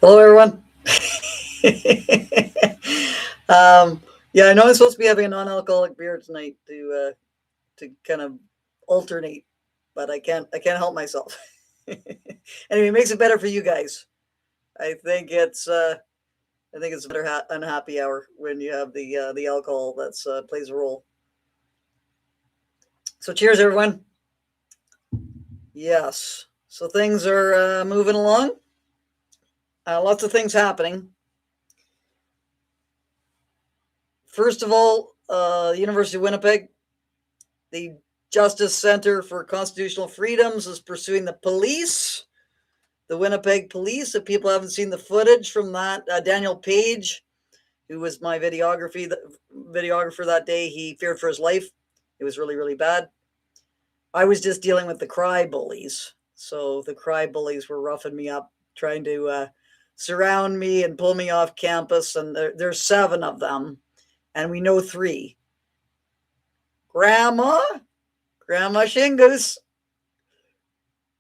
Hello, everyone. Yeah, I know I'm supposed to be having a non-alcoholic beer tonight to kind of alternate, but I can't help myself. Anyway, it makes it better for you guys. I think it's a better unhappy hour when you have the alcohol that's plays a role. So cheers, everyone. Yes. So things are moving along. Lots of things happening. First of all, University of Winnipeg, the Justice Center for Constitutional Freedoms is pursuing the police, the Winnipeg police. If people haven't seen the footage from that, Daniel Page, who was my videographer that day, he feared for his life. It was really, really bad. I was just dealing with the cry bullies. So the cry bullies were roughing me up, trying to surround me and pull me off campus. And there's 7 of them, and we know 3. Grandma Shingus,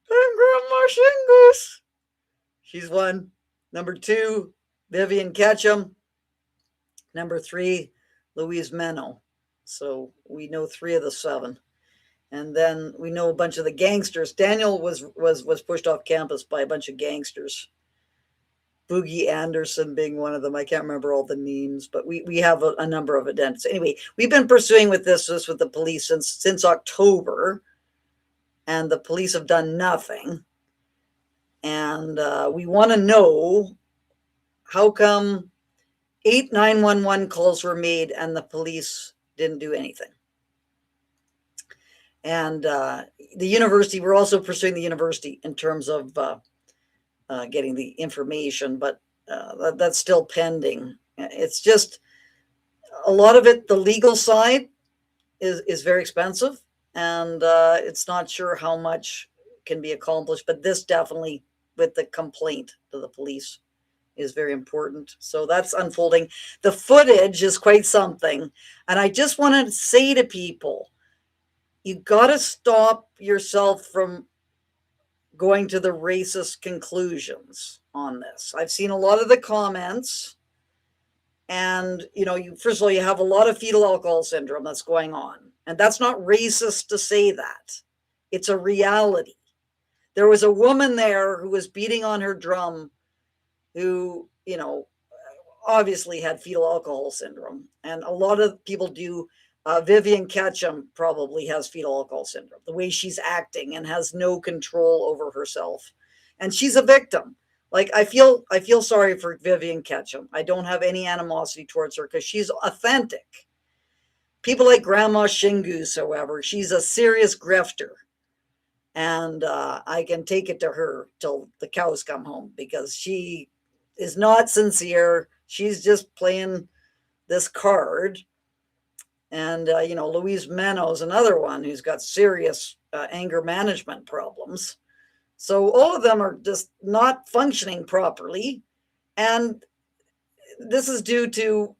and Grandma Shingus. She's 1. Number 2, Vivian Ketchum. Number 3, Louise Menno. So we know 3 of the 7. And then we know a bunch of the gangsters. Daniel was pushed off campus by a bunch of gangsters. Boogie Anderson being one of them. I can't remember all the names, but we have a number of identities. Anyway, we've been pursuing with this with the police since October, and the police have done nothing. And we want to know, how come 8 911 calls were made and the police didn't do anything? And the university, we're also pursuing the university in terms of getting the information, but that's still pending. It's just a lot of it, the legal side is very expensive, and it's not sure how much can be accomplished, but this definitely, with the complaint to the police, is very important. So that's unfolding. The footage is quite something. And I just want to say to people, you got to stop yourself from going to the racist conclusions on this. I've seen a lot of the comments, and first of all, you have a lot of fetal alcohol syndrome that's going on, and that's not racist to say that. It's a reality. There was a woman there who was beating on her drum, who obviously had fetal alcohol syndrome, and a lot of people do. Vivian Ketchum probably has fetal alcohol syndrome, the way she's acting and has no control over herself. And she's a victim. Like, I feel sorry for Vivian Ketchum. I don't have any animosity towards her because she's authentic. People like Grandma Shingus, however, she's a serious grifter. And I can take it to her till the cows come home, because she is not sincere. She's just playing this card. And, Louise Menno is another one who's got serious anger management problems. So all of them are just not functioning properly. And this is due to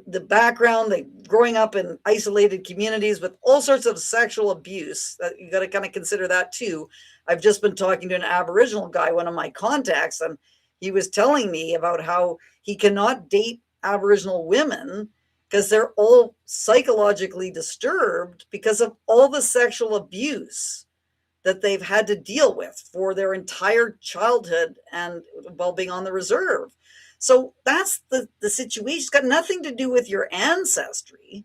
the background, growing up in isolated communities with all sorts of sexual abuse. You got to kind of consider that too. I've just been talking to an Aboriginal guy, one of my contacts, and he was telling me about how he cannot date Aboriginal women because they're all psychologically disturbed because of all the sexual abuse that they've had to deal with for their entire childhood and while being on the reserve. So that's the situation. It's got nothing to do with your ancestry.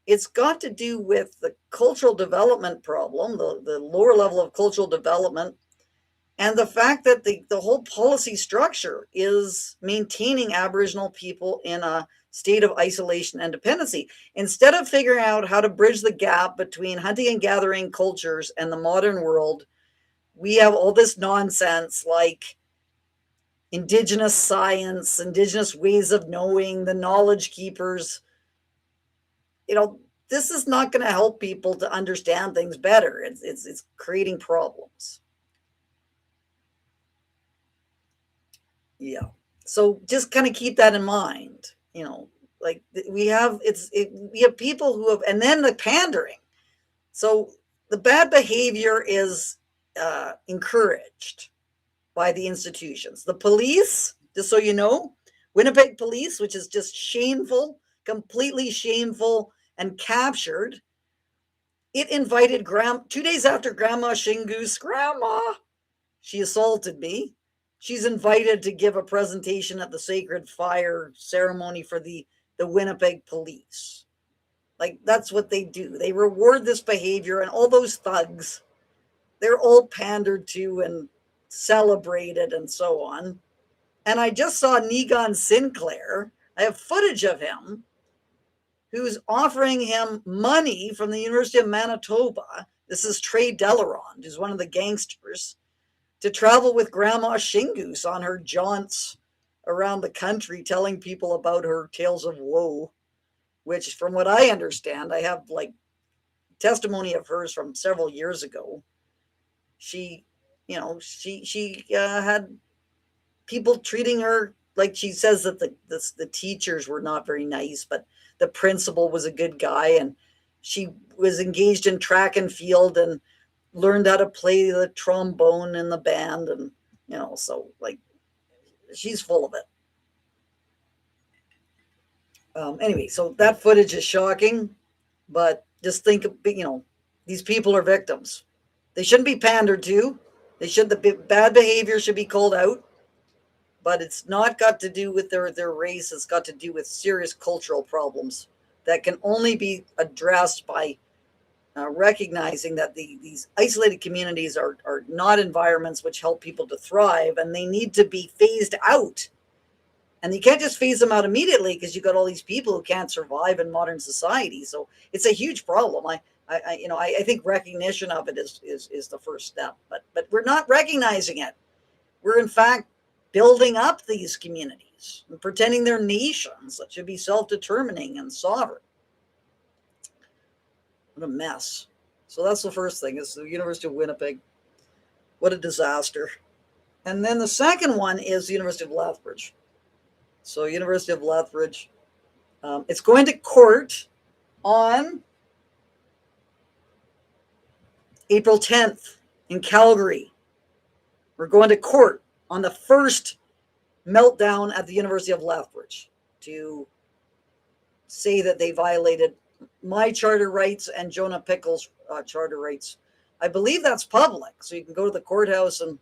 It's got to do with the cultural development problem, the lower level of cultural development, and the fact that the whole policy structure is maintaining Aboriginal people in a state of isolation and dependency. Instead of figuring out how to bridge the gap between hunting and gathering cultures and the modern world, we have all this nonsense like Indigenous science, Indigenous ways of knowing, the knowledge keepers. This is not going to help people to understand things better. It's creating problems. Yeah. So just kind of keep that in mind. Like we have people who have, and then the pandering. So the bad behavior is encouraged. by the institutions. The police, just so you know, Winnipeg police, which is just shameful, completely shameful and captured. It invited 2 days after Grandma Shingoose, Grandma, she assaulted me. She's invited to give a presentation at the Sacred Fire ceremony for the Winnipeg police. Like, that's what they do. They reward this behavior, and all those thugs, they're all pandered to and celebrated and so on. And I just saw Negan Sinclair. I have footage of him who's offering him money from the University of Manitoba. This is Trey Delarond, who's one of the gangsters, to travel with Grandma Shingoose on her jaunts around the country, telling people about her tales of woe, which, from what I understand, I have like testimony of hers from several years ago. She had people treating her like, she says that the teachers were not very nice, but the principal was a good guy, and she was engaged in track and field and learned how to play the trombone in the band, and so like she's full of it. Anyway, so that footage is shocking, but just think of, these people are victims. They shouldn't be pandered to. The bad behavior should be called out, but it's not got to do with their race. It's got to do with serious cultural problems that can only be addressed by recognizing that these isolated communities are not environments which help people to thrive, and they need to be phased out. And you can't just phase them out immediately, because you've got all these people who can't survive in modern society. So it's a huge problem. I think recognition of it is the first step, but we're not recognizing it. We're in fact building up these communities and pretending they're nations that should be self-determining and sovereign. What a mess. So that's the first thing, is the University of Winnipeg. What a disaster. And then the second one is the University of Lethbridge. So University of Lethbridge, it's going to court on April 10th in Calgary. We're going to court on the first meltdown at the University of Lethbridge to say that they violated my charter rights and Jonah Pickle's charter rights. I believe that's public, so you can go to the courthouse and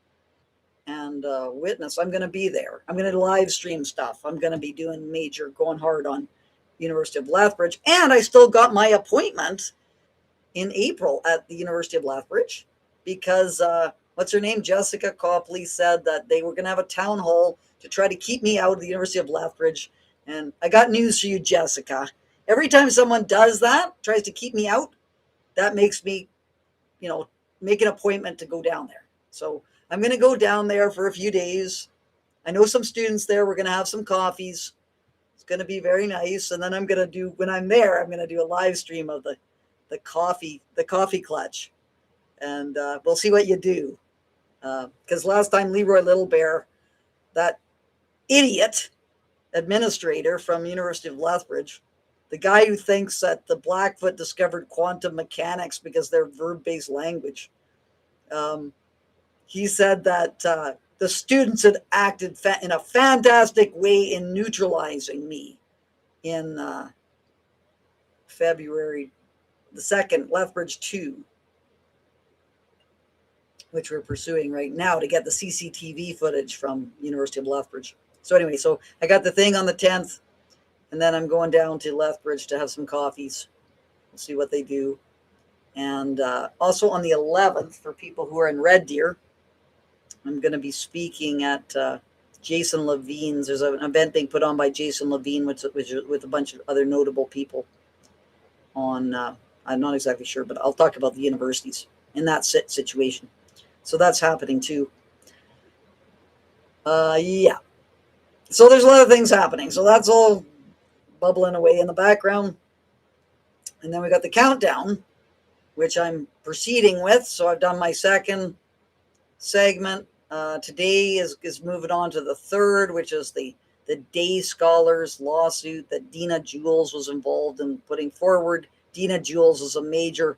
witness. I'm going to be there. I'm going to live stream stuff. I'm going to be going hard on University of Lethbridge, and I still got my appointment in April at the University of Lethbridge, because what's her name, Jessica Copley, said that they were going to have a town hall to try to keep me out of the University of Lethbridge. And I got news for you, Jessica. Every time someone does that, tries to keep me out, that makes me, make an appointment to go down there. So I'm going to go down there for a few days. I know some students there. We're going to have some coffees. It's going to be very nice. And then when I'm there, I'm going to do a live stream of the coffee clutch. And we'll see what you do. Because last time Leroy Little Bear, that idiot administrator from University of Lethbridge, the guy who thinks that the Blackfoot discovered quantum mechanics because they're verb-based language, he said that the students had acted in a fantastic way in neutralizing me in February the 2nd, Lethbridge 2, which we're pursuing right now to get the CCTV footage from University of Lethbridge. So anyway, so I got the thing on the 10th, and then I'm going down to Lethbridge to have some coffees. We'll see what they do. And also on the 11th, for people who are in Red Deer, I'm going to be speaking at Jason Levine's. There's an event being put on by Jason Levine with a bunch of other notable people on, I'm not exactly sure, but I'll talk about the universities in that situation. So that's happening too. Yeah. So there's a lot of things happening. So that's all bubbling away in the background. And then we got the countdown, which I'm proceeding with. So I've done my second segment. Today is moving on to the third, which is the Day Scholars lawsuit that Dina Jules was involved in putting forward. Dina Jules is a major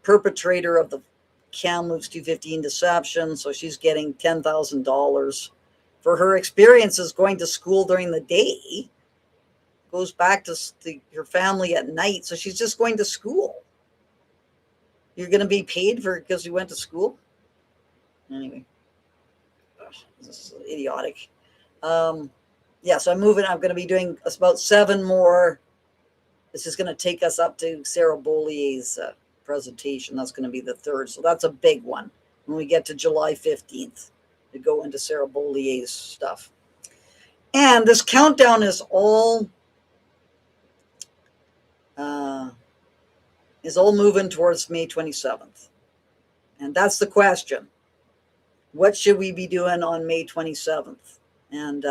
perpetrator of the Kamloops 215 deception. So she's getting $10,000 for her experiences going to school during the day. Goes back to her family at night. So she's just going to school. You're going to be paid for because you went to school? Anyway, gosh, this is idiotic. Yeah, so I'm going to be doing about 7 more. This is going to take us up to Sarah Bollier's presentation. That's going to be the 3rd. So that's a big one when we get to July 15th to go into Sarah Bollier's stuff. And this countdown is all moving towards May 27th. And that's the question. What should we be doing on May 27th? And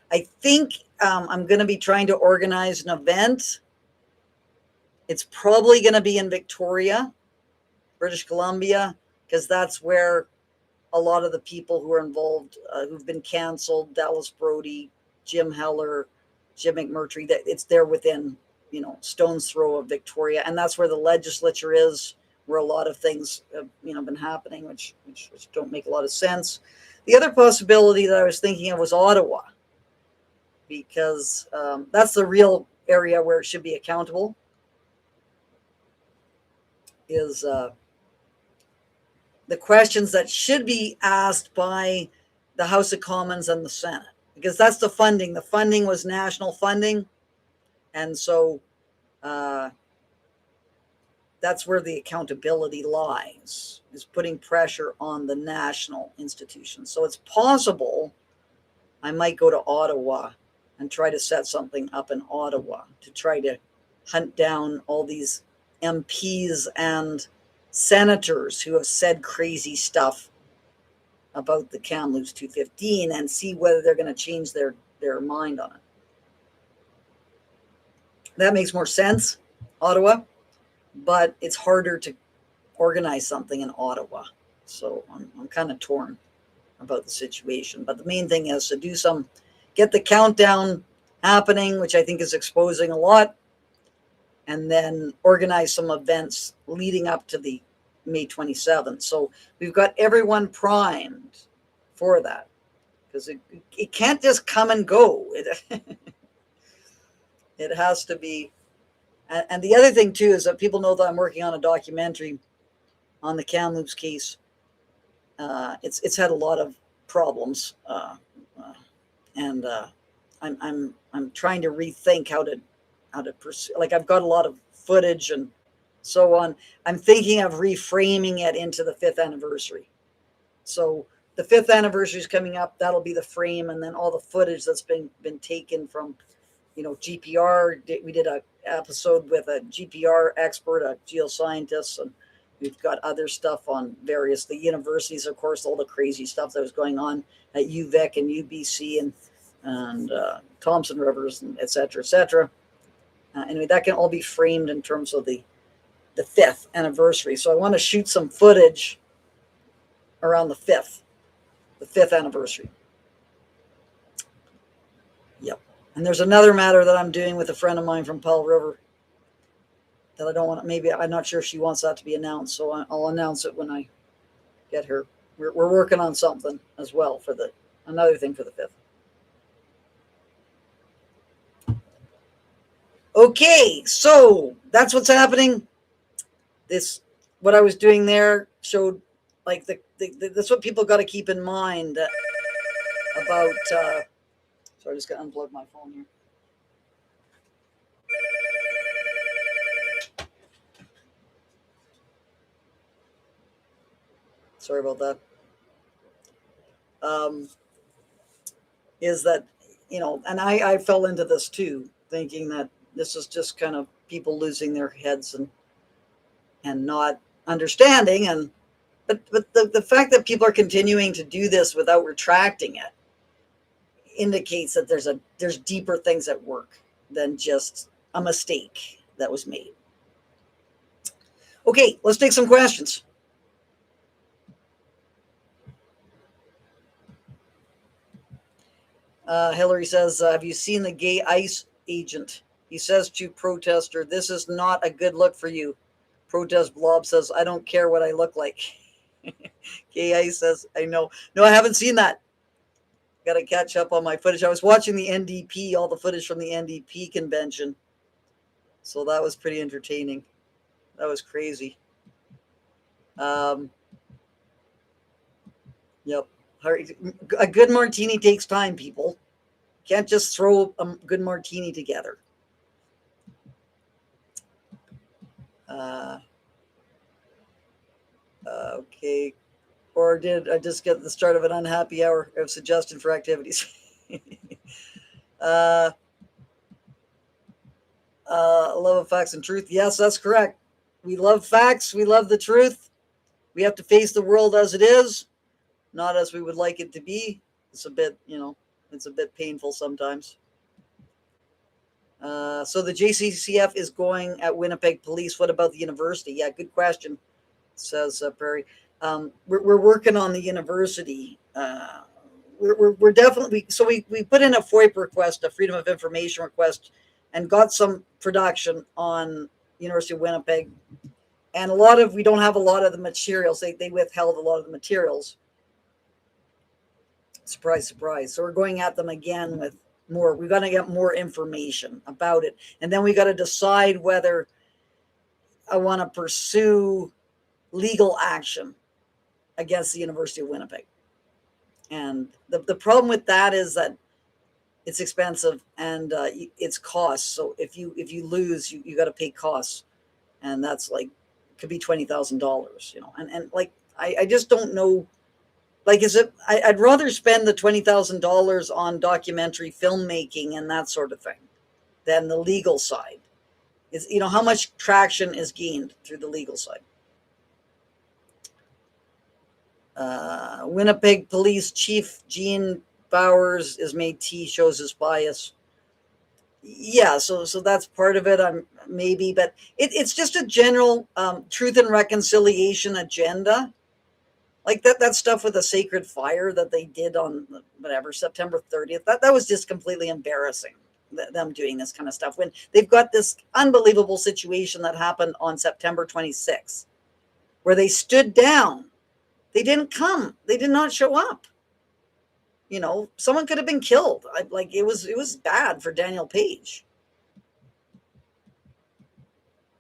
I think I'm going to be trying to organize an event. It's probably going to be in Victoria, British Columbia, because that's where a lot of the people who are involved, who've been canceled, Dallas Brody, Jim Heller, Jim McMurtry, it's there within, stone's throw of Victoria. And that's where the legislature is, where a lot of things have, been happening, which don't make a lot of sense. The other possibility that I was thinking of was Ottawa, because that's the real area where it should be accountable. Is the questions that should be asked by the House of Commons and the Senate, because that's the funding. The funding was national funding, and so that's where the accountability lies, is putting pressure on the national institutions. So it's possible I might go to Ottawa and try to set something up in Ottawa to try to hunt down all these MPs and senators who have said crazy stuff about the Kamloops 215 and see whether they're going to change their mind on it. That makes more sense, Ottawa, but it's harder to organize something in Ottawa. So I'm kind of torn about the situation. But the main thing is to get the countdown happening, which I think is exposing a lot, and then organize some events leading up to the May 27th. So we've got everyone primed for that, because it can't just come and go. It has to be. And the other thing, too, is that people know that I'm working on a documentary on the Kamloops case. It's had a lot of problems, and I'm trying to rethink how to pursue. Like, I've got a lot of footage and so on. I'm thinking of reframing it into the 5th anniversary. So the 5th anniversary is coming up. That'll be the frame, and then all the footage that's been taken from, GPR. We did an episode with a GPR expert, a geoscientist, and we've got other stuff on the universities, of course, all the crazy stuff that was going on at UVic and UBC and Thompson Rivers, and et cetera, et cetera. Anyway, that can all be framed in terms of the 5th anniversary. So I want to shoot some footage around the 5th anniversary. Yep. And there's another matter that I'm doing with a friend of mine from Powell River that I don't want to, I'm not sure if she wants that to be announced. So I'll announce it when I get her. We're working on something as well for another thing for the 5th. Okay, so that's what's happening. What I was doing there showed, like, that's what people got to keep in mind about. Sorry, I just got to unplug my phone here. Sorry about that. Is that, and I fell into this too, thinking that this is just kind of people losing their heads and not understanding. But the fact that people are continuing to do this without retracting it indicates that there's deeper things at work than just a mistake that was made. Okay, let's take some questions. Hillary says, have you seen the gay ICE agent? He says to protester, this is not a good look for you. Protest blob says, I don't care what I look like. KI says, I know. No, I haven't seen that. Got to catch up on my footage. I was watching the NDP, all the footage from the NDP convention. So that was pretty entertaining. That was crazy. Yep. A good martini takes time, people. Can't just throw a good martini together. Okay. Or did I just get the start of an unhappy hour of suggestion for activities? Love of facts and truth. Yes, that's correct. We love facts. We love the truth. We have to face the world as it is, not as we would like it to be. It's a bit, it's a bit painful sometimes. So the JCCF is going at Winnipeg Police. What about the university? Yeah, good question, says Prairie. We're working on the university. We're definitely, so we put in a FOIP request, a Freedom of Information request, and got some production on University of Winnipeg. And we don't have a lot of the materials. They withheld a lot of the materials. Surprise, surprise. So we're going at them again with more. We're going to get more information about it. And then we got to decide whether I want to pursue legal action against the University of Winnipeg. And the problem with that is that it's expensive and it's costs. So if you lose, you got to pay costs, and that's like could be $20,000. And like I just don't know. Like, is it? I'd rather spend the $20,000 on documentary filmmaking and that sort of thing than the legal side. Is how much traction is gained through the legal side. Winnipeg Police Chief Gene Bowers is Métis, shows his bias. Yeah, so that's part of it. Maybe, but it's just a general truth and reconciliation agenda, like that stuff with the sacred fire that they did on whatever September 30th. That was just completely embarrassing. Them doing this kind of stuff when they've got this unbelievable situation that happened on September 26th, where they stood down. They didn't come. They did not show up. Someone could have been killed. It was bad for Daniel Page.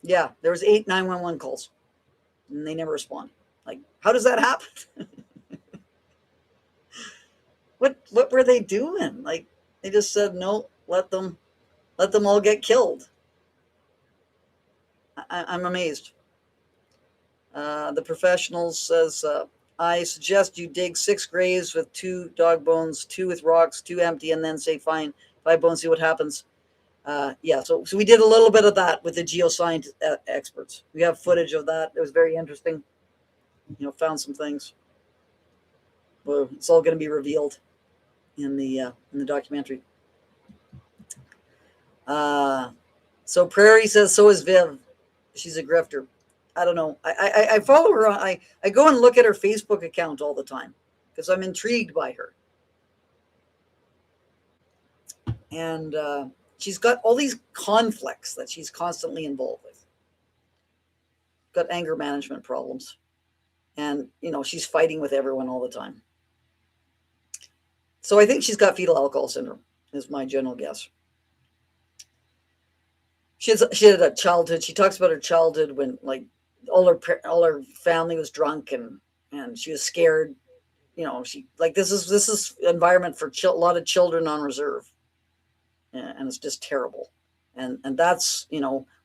Yeah, there was 8 911 calls, and they never responded. Like, how does that happen? What were they doing? Like, they just said no. Let them all get killed. I'm amazed. The professional says, I suggest you dig 6 graves with 2 dog bones, 2 with rocks, 2 empty, and then say, fine, 5 bones, see what happens. Yeah, so we did a little bit of that with the geoscience experts. We have footage of that. It was very interesting. Found some things. Well, it's all going to be revealed in the documentary. So Prairie says, so is Viv. She's a grifter. I don't know. I follow her. I go and look at her Facebook account all the time because I'm intrigued by her. And she's got all these conflicts that she's constantly involved with. Got anger management problems. And, she's fighting with everyone all the time. So I think she's got fetal alcohol syndrome, is my general guess. She had a childhood. She talks about her childhood when, like, all her family was drunk and she was scared. This is environment for a lot of children on reserve, and it's just terrible. And that's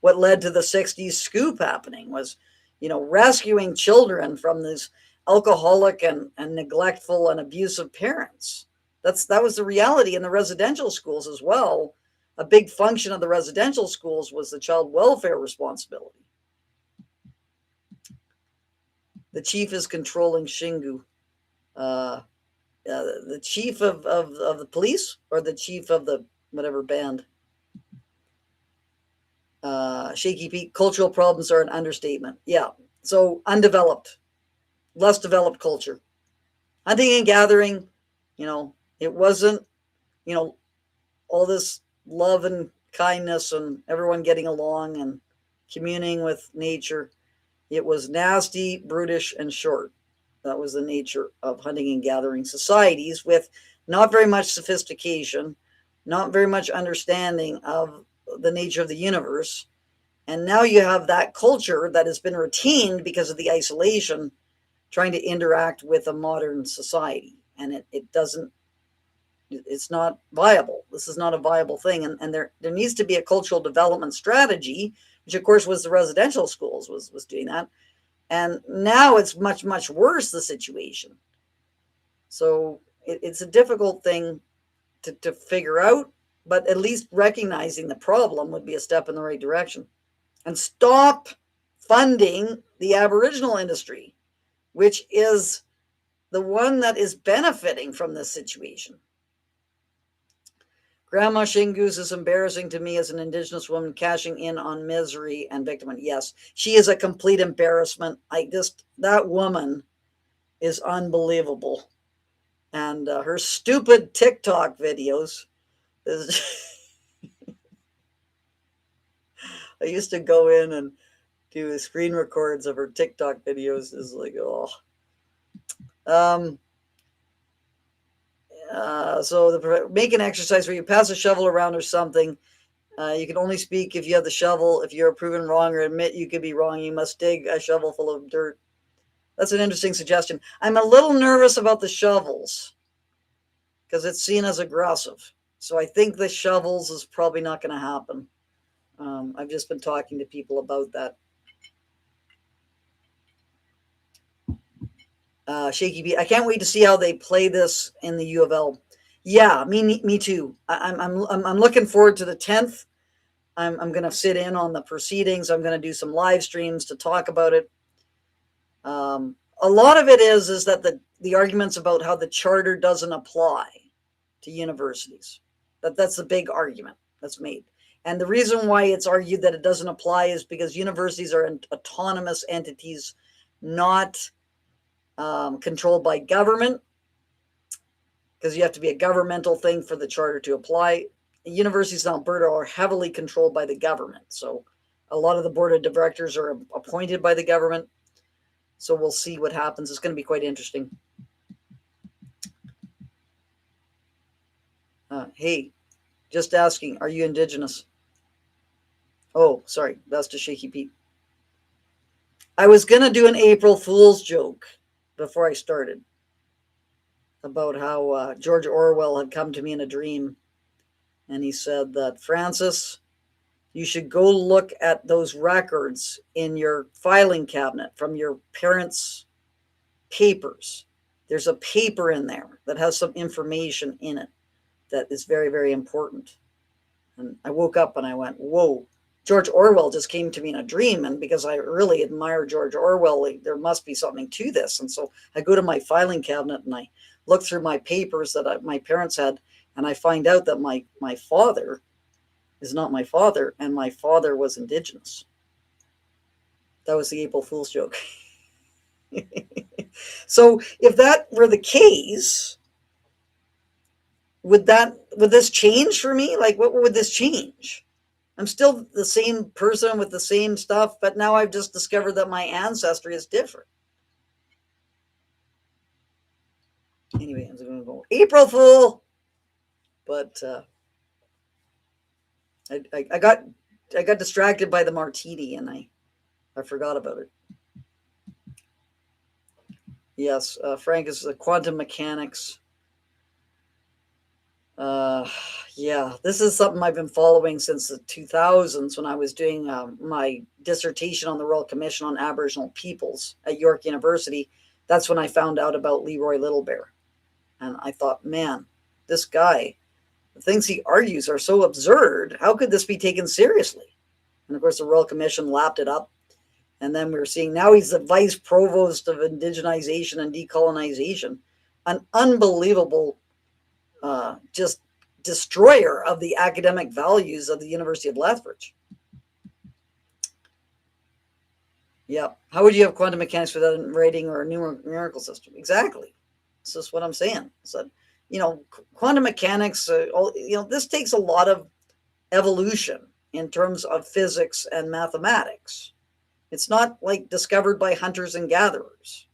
what led to the '60s scoop happening was rescuing children from these alcoholic and neglectful and abusive parents. That was the reality in the residential schools as well. A big function of the residential schools was the child welfare responsibility. The chief is controlling Shingu. The chief of the police or the chief of the whatever band. Shaky Pete, cultural problems are an understatement. Yeah, so undeveloped, less developed culture. Hunting and gathering, it wasn't, all this love and kindness and everyone getting along and communing with nature. It was nasty, brutish, and short. That was the nature of hunting and gathering societies, with not very much sophistication, not very much understanding of the nature of the universe. And now you have that culture that has been retained because of the isolation, trying to interact with a modern society. And it doesn't, it's not viable. This is not a viable thing. And there needs to be a cultural development strategy, which of course was the residential schools was doing that. And now it's much, much worse, the situation. So it's a difficult thing to figure out, but at least recognizing the problem would be a step in the right direction. And stop funding the Aboriginal industry, which is the one that is benefiting from this situation. Grandma Shingoose is embarrassing to me as an Indigenous woman cashing in on misery and victimhood. Yes, she is a complete embarrassment. That woman is unbelievable. And her stupid TikTok videos is... I used to go in and do screen records of her TikTok videos. Is like, oh. So make an exercise where you pass a shovel around or something. You can only speak if you have the shovel. If you're proven wrong or admit you could be wrong, you must dig a shovel full of dirt. That's an interesting suggestion. I'm a little nervous about the shovels because it's seen as aggressive. So I think the shovels is probably not going to happen. I've just been talking to people about that. Shaky Beat. I can't wait to see how they play this in the U of L. Yeah, me too. I'm looking forward to the 10th. I'm going to sit in on the proceedings. I'm going to do some live streams to talk about it. A lot of it is that the arguments about how the charter doesn't apply to universities. That's the big argument that's made. And the reason why it's argued that it doesn't apply is because universities are autonomous entities, not controlled by government, because you have to be a governmental thing for the charter to apply. Universities in Alberta are heavily controlled by the government. So a lot of the board of directors are appointed by the government. So we'll see what happens. It's going to be quite interesting. Hey, just asking, are you Indigenous? Oh, sorry, that's to Shaky Pete. I was going to do an April Fool's joke before I started about how George Orwell had come to me in a dream. And he said that, Francis, you should go look at those records in your filing cabinet from your parents' papers. There's a paper in there that has some information in it that is very, very important. And I woke up and I went, whoa, George Orwell just came to me in a dream. And because I really admire George Orwell, there must be something to this. And so I go to my filing cabinet and I look through my papers that my parents had, and I find out that my father is not my father, and my father was Indigenous. That was the April Fool's joke. So if that were the case, would this change for me? Like, what would this change? I'm still the same person with the same stuff, but now I've just discovered that my ancestry is different. Anyway, I'm going to go April Fool, but I got distracted by the martini and I forgot about it. Yes, Frank is quantum mechanics. Yeah, this is something I've been following since the 2000s when I was doing my dissertation on the Royal Commission on Aboriginal Peoples at York University. That's when I found out about Leroy Littlebear. And I thought, man, this guy, the things he argues are so absurd. How could this be taken seriously? And of course, the Royal Commission lapped it up. And then we were seeing now he's the vice provost of indigenization and decolonization, an unbelievable just destroyer of the academic values of the University of Lethbridge. Yeah. How would you have quantum mechanics without a rating or a numerical system? Exactly. This is what I'm saying. So, quantum mechanics, this takes a lot of evolution in terms of physics and mathematics. It's not like discovered by hunters and gatherers.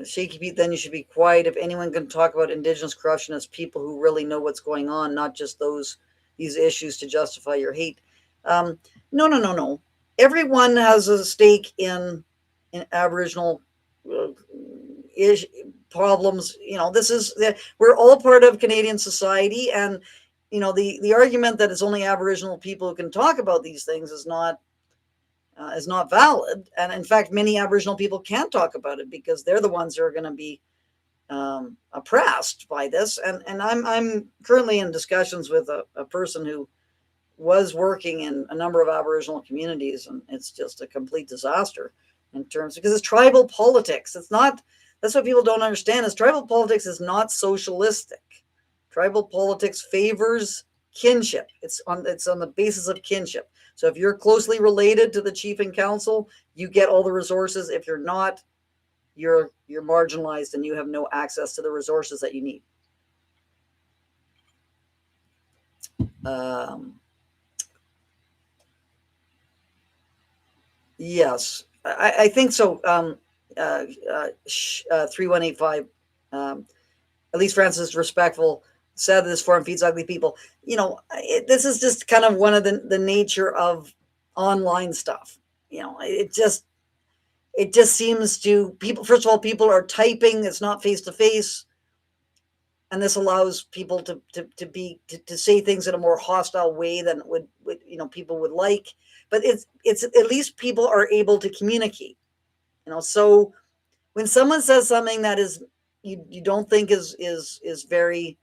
Shaky Pete, then you should be quiet. If anyone can talk about Indigenous corruption, as people who really know what's going on, not just these issues to justify your hate. No, no, no, no. Everyone has a stake in Aboriginal uh, problems. We're all part of Canadian society, and the argument that it's only Aboriginal people who can talk about these things is not valid. And in fact, many Aboriginal people can't talk about it because they're the ones who are going to be oppressed by this. And I'm currently in discussions with a person who was working in a number of Aboriginal communities, and it's just a complete disaster in terms, because it's tribal politics. It's not. That's what people don't understand, is tribal politics is not socialistic. Tribal politics favors kinship. It's on the basis of kinship. So if you're closely related to the chief and council, you get all the resources. If you're not, you're marginalized and you have no access to the resources that you need. Yes, I think so. 3185. At least Francis is respectful. Said this forum feeds ugly people. This is just kind of one of the nature of online stuff. It just seems to people. First of all, people are typing. It's not face to face, and this allows people to say things in a more hostile way than would people would like. But it's at least people are able to communicate. So when someone says something that is you don't think is very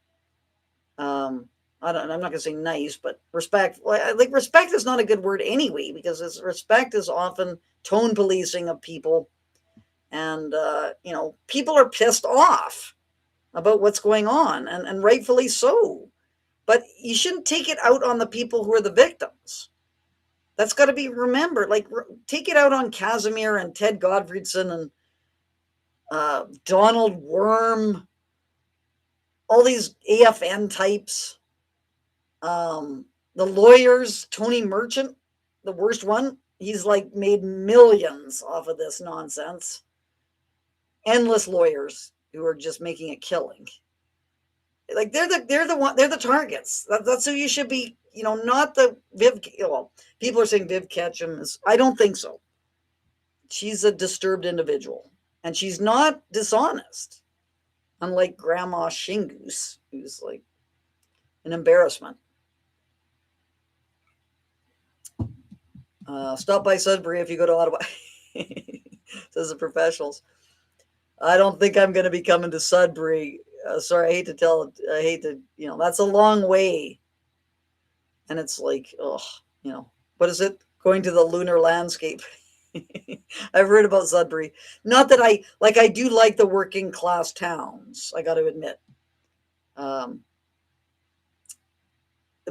I'm not going to say nice, but respect. Like, respect is not a good word anyway, because respect is often tone policing of people, and people are pissed off about what's going on, and rightfully so. But you shouldn't take it out on the people who are the victims. That's got to be remembered. Like, take it out on Casimir and Ted Gottfriedson and Donald Worm, all these AFN types, the lawyers, Tony Merchant, the worst one. He's like made millions off of this nonsense. Endless lawyers who are just making a killing. Like, they're the targets. That's who you should be. Not the Viv. Well, people are saying Viv Ketchum is. I don't think so. She's a disturbed individual, and she's not dishonest. Unlike Grandma Shingoose, who's like an embarrassment. Stop by Sudbury if you go to Ottawa. Says the professionals. I don't think I'm going to be coming to Sudbury. Sorry, I hate to, that's a long way. And it's like, what is it? Going to the lunar landscape. I've heard about Sudbury. Not that I do like the working class towns, I got to admit.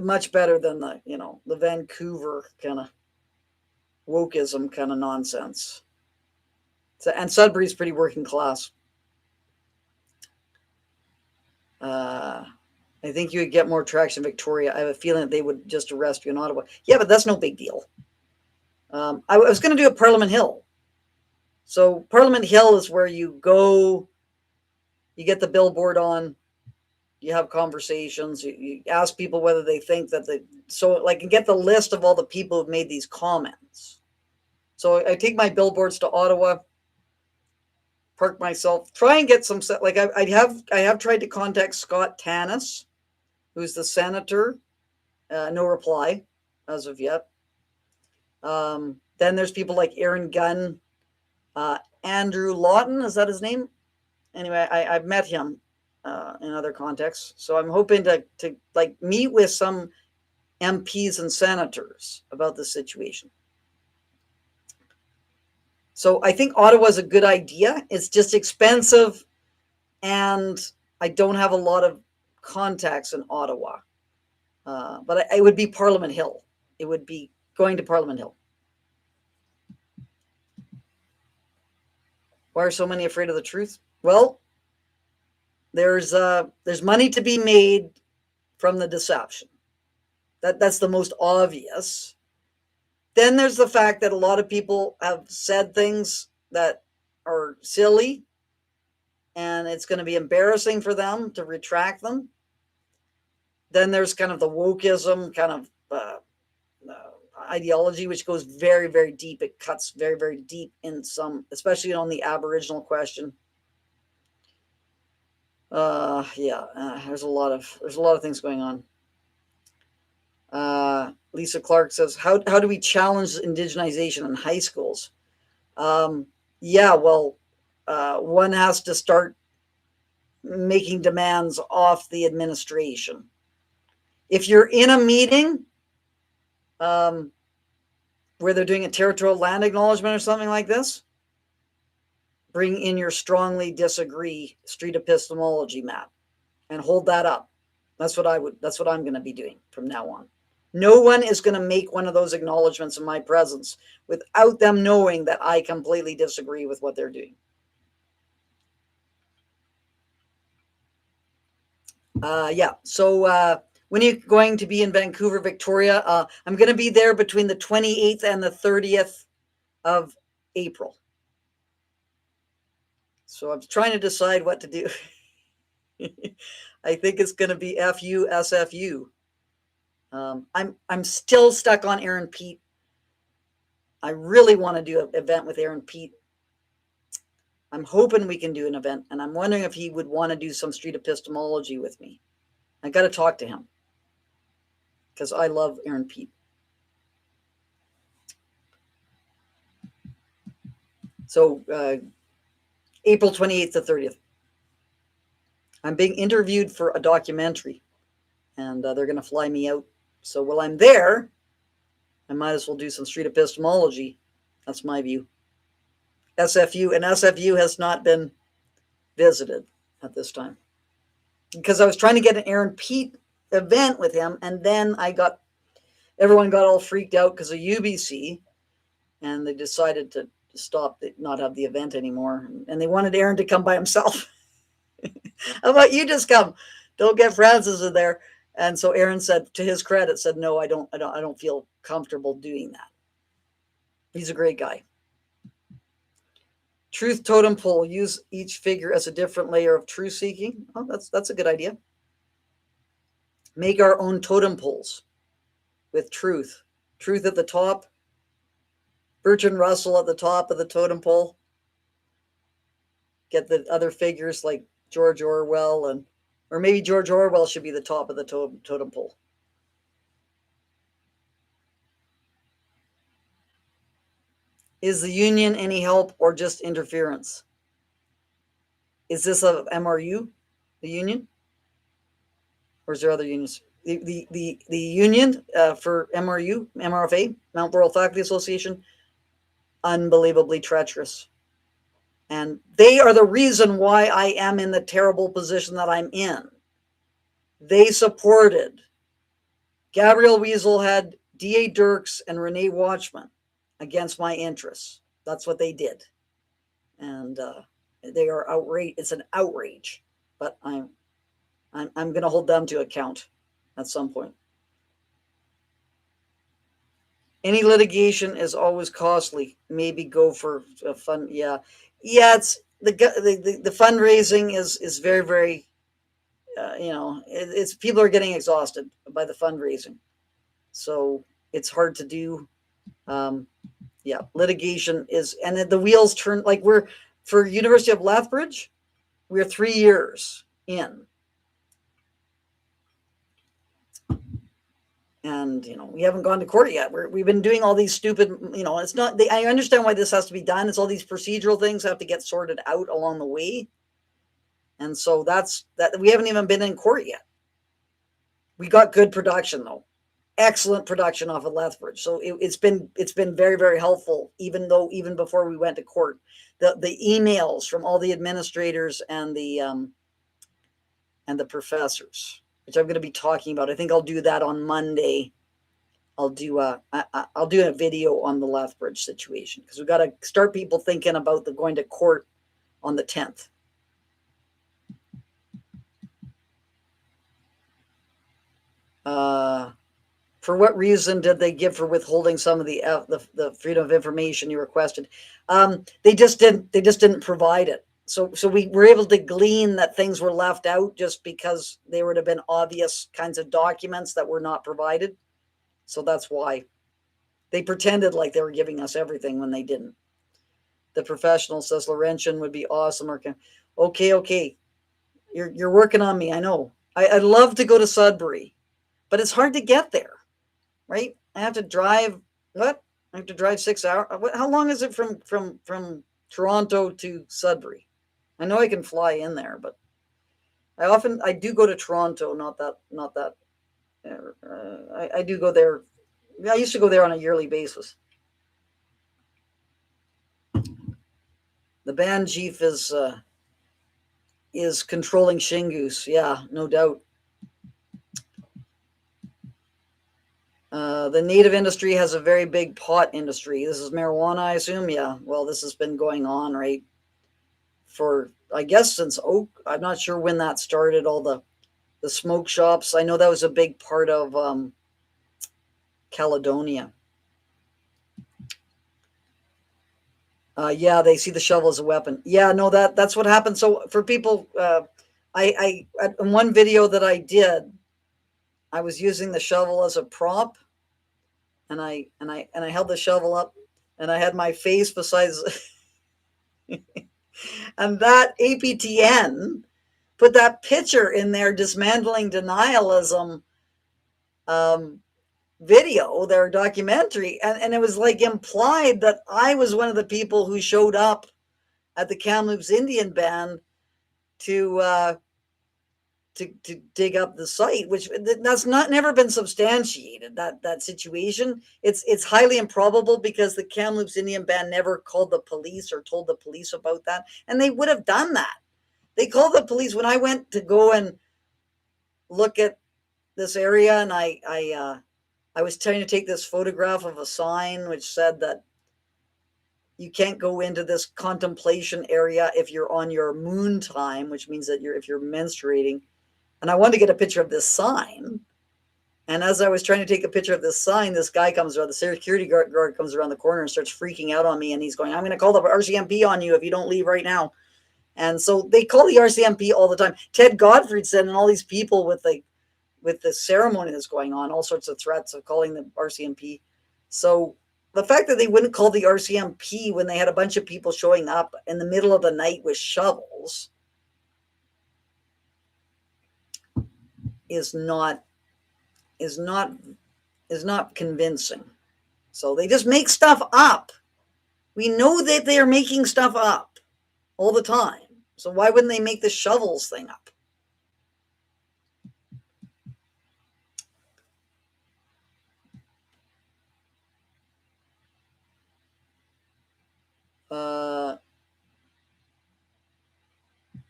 Much better than the Vancouver kind of wokeism kind of nonsense. So, and Sudbury's pretty working class. I think you would get more traction in Victoria. I have a feeling that they would just arrest you in Ottawa. Yeah, but that's no big deal. I was going to do a Parliament Hill. So Parliament Hill is where you go, you get the billboard on, you have conversations, you ask people whether they think that and get the list of all the people who've made these comments. So I take my billboards to Ottawa, park myself, try and get some, like I have tried to contact Scott Tanis, who's the senator. No reply as of yet. Then there's people like Aaron Gunn, Andrew Lawton, is that his name? Anyway, I've met him in other contexts. So I'm hoping to like meet with some MPs and senators about the situation. So I think Ottawa is a good idea. It's just expensive, and I don't have a lot of contacts in Ottawa. But it would be Parliament Hill. It would be going to Parliament Hill. Why are so many afraid of the truth? Well, there's money to be made from the deception. That's the most obvious. Then there's the fact that a lot of people have said things that are silly, and it's going to be embarrassing for them to retract them. Then there's kind of the wokeism kind of ideology, which goes very, very deep. It cuts very, very deep in some, especially on the Aboriginal question. There's a lot of things going on. Lisa Clark says, how do we challenge indigenization in high schools? One has to start making demands off the administration. If you're in a meeting where they're doing a territorial land acknowledgement or something like this, bring in your strongly disagree street epistemology map and hold that up. That's what I'm going to be doing from now on. No one is going to make one of those acknowledgements in my presence without them knowing that I completely disagree with what they're doing. So when are you going to be in Vancouver, Victoria? I'm going to be there between the 28th and the 30th of April. So I'm trying to decide what to do. I think it's going to be FU, SFU. I'm still stuck on Aaron Pete. I really want to do an event with Aaron Pete. I'm hoping we can do an event, and I'm wondering if he would want to do some street epistemology with me. I got to talk to him because I love Aaron Pete. So April 28th to 30th. I'm being interviewed for a documentary, and they're going to fly me out. So while I'm there, I might as well do some street epistemology. That's my view. SFU, and SFU has not been visited at this time because I was trying to get an Aaron Pete event with him, and then everyone got all freaked out because of UBC, and they decided to stop, not have the event anymore, and they wanted Aaron to come by himself. How about you just come? Don't get Francis in there. And so Aaron said, to his credit, said, no, I don't feel comfortable doing that. He's a great guy. Truth totem pole, use each figure as a different layer of truth seeking. Oh, that's a good idea. Make our own totem poles with truth. Truth at the top. Bertrand Russell at the top of the totem pole. Get the other figures like George Orwell, or maybe George Orwell should be the top of the totem pole. Is the union any help or just interference? Is this a MRU, the union? Or is there other unions? The union for MRU, MRFA, Mount Laurel Faculty Association, unbelievably treacherous. And they are the reason why I am in the terrible position that I'm in. They supported Gabrielle Weaselhead, D.A. Dirks, and Renee Watchman against my interests. That's what they did. And they are outraged. It's an outrage. But I'm going to hold them to account at some point. Any litigation is always costly. Maybe go for a fund. Yeah. It's the fundraising is very, very, it's people are getting exhausted by the fundraising. So it's hard to do. Litigation is, and the wheels turn, like for University of Lethbridge, we're 3 years in. And, we haven't gone to court yet. We've been doing all these stupid, it's not, I understand why this has to be done. It's all these procedural things have to get sorted out along the way. And so that's that. We haven't even been in court yet. We got good production though. Excellent production off of Lethbridge. So it's been very, very helpful, even before we went to court. The emails from all the administrators and the professors, which I'm going to be talking about. I think I'll do that on Monday. I'll do a video on the Lethbridge situation because we've got to start people thinking about going to court on the 10th. For what reason did they give for withholding some of the freedom of information you requested? They just didn't provide it. So we were able to glean that things were left out just because there would have been obvious kinds of documents that were not provided. So that's why they pretended like they were giving us everything when they didn't. The professional says Laurentian would be awesome. Okay. You're working on me. I know. I'd love to go to Sudbury, but it's hard to get there, right? I have to drive. What? I have to drive 6 hours. How long is it from Toronto to Sudbury? I know I can fly in there, but I do go to Toronto. Not that. I do go there. I used to go there on a yearly basis. The band chief is controlling Shingoose. Yeah, no doubt. The native industry has a very big pot industry. This is marijuana, I assume. Yeah. Well, this has been going on, right, for, I guess, since Oak. I'm not sure when that started. All the smoke shops. I know that was a big part of Caledonia. Yeah, they see the shovel as a weapon. Yeah, no, that's what happened. So for people, I in one video that I did, I was using the shovel as a prop, and I held the shovel up, and I had my face besides, and that APTN put that picture in there, dismantling denialism video, their documentary, and it was like implied that I was one of the people who showed up at the Kamloops Indian Band to dig up the site, which that's never been substantiated. That situation, it's highly improbable because the Kamloops Indian Band never called the police or told the police about that, and they would have done that. They called the police when I went to go and look at this area, and I was trying to take this photograph of a sign which said that you can't go into this contemplation area if you're on your moon time, which means that if you're menstruating. And I wanted to get a picture of this sign. And as I was trying to take a picture of this sign, this guy comes around, the security guard comes around the corner and starts freaking out on me. And he's going, I'm going to call the RCMP on you if you don't leave right now. And so they call the RCMP all the time. Ted Gottfried said, and all these people with the ceremony that's going on, all sorts of threats of calling the RCMP. So the fact that they wouldn't call the RCMP when they had a bunch of people showing up in the middle of the night with shovels is not convincing. So they just make stuff up. We know that they are making stuff up all the time. So why wouldn't they make the shovels thing up?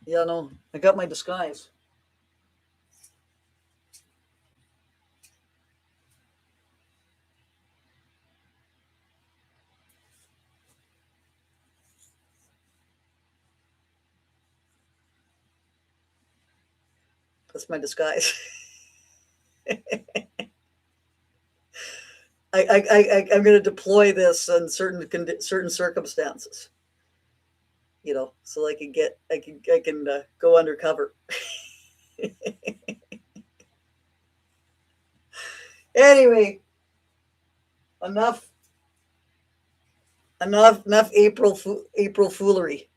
Yeah, no, I got my disguise. That's my disguise. I'm going to deploy this in certain circumstances, so I can go undercover. Anyway, enough April foolery.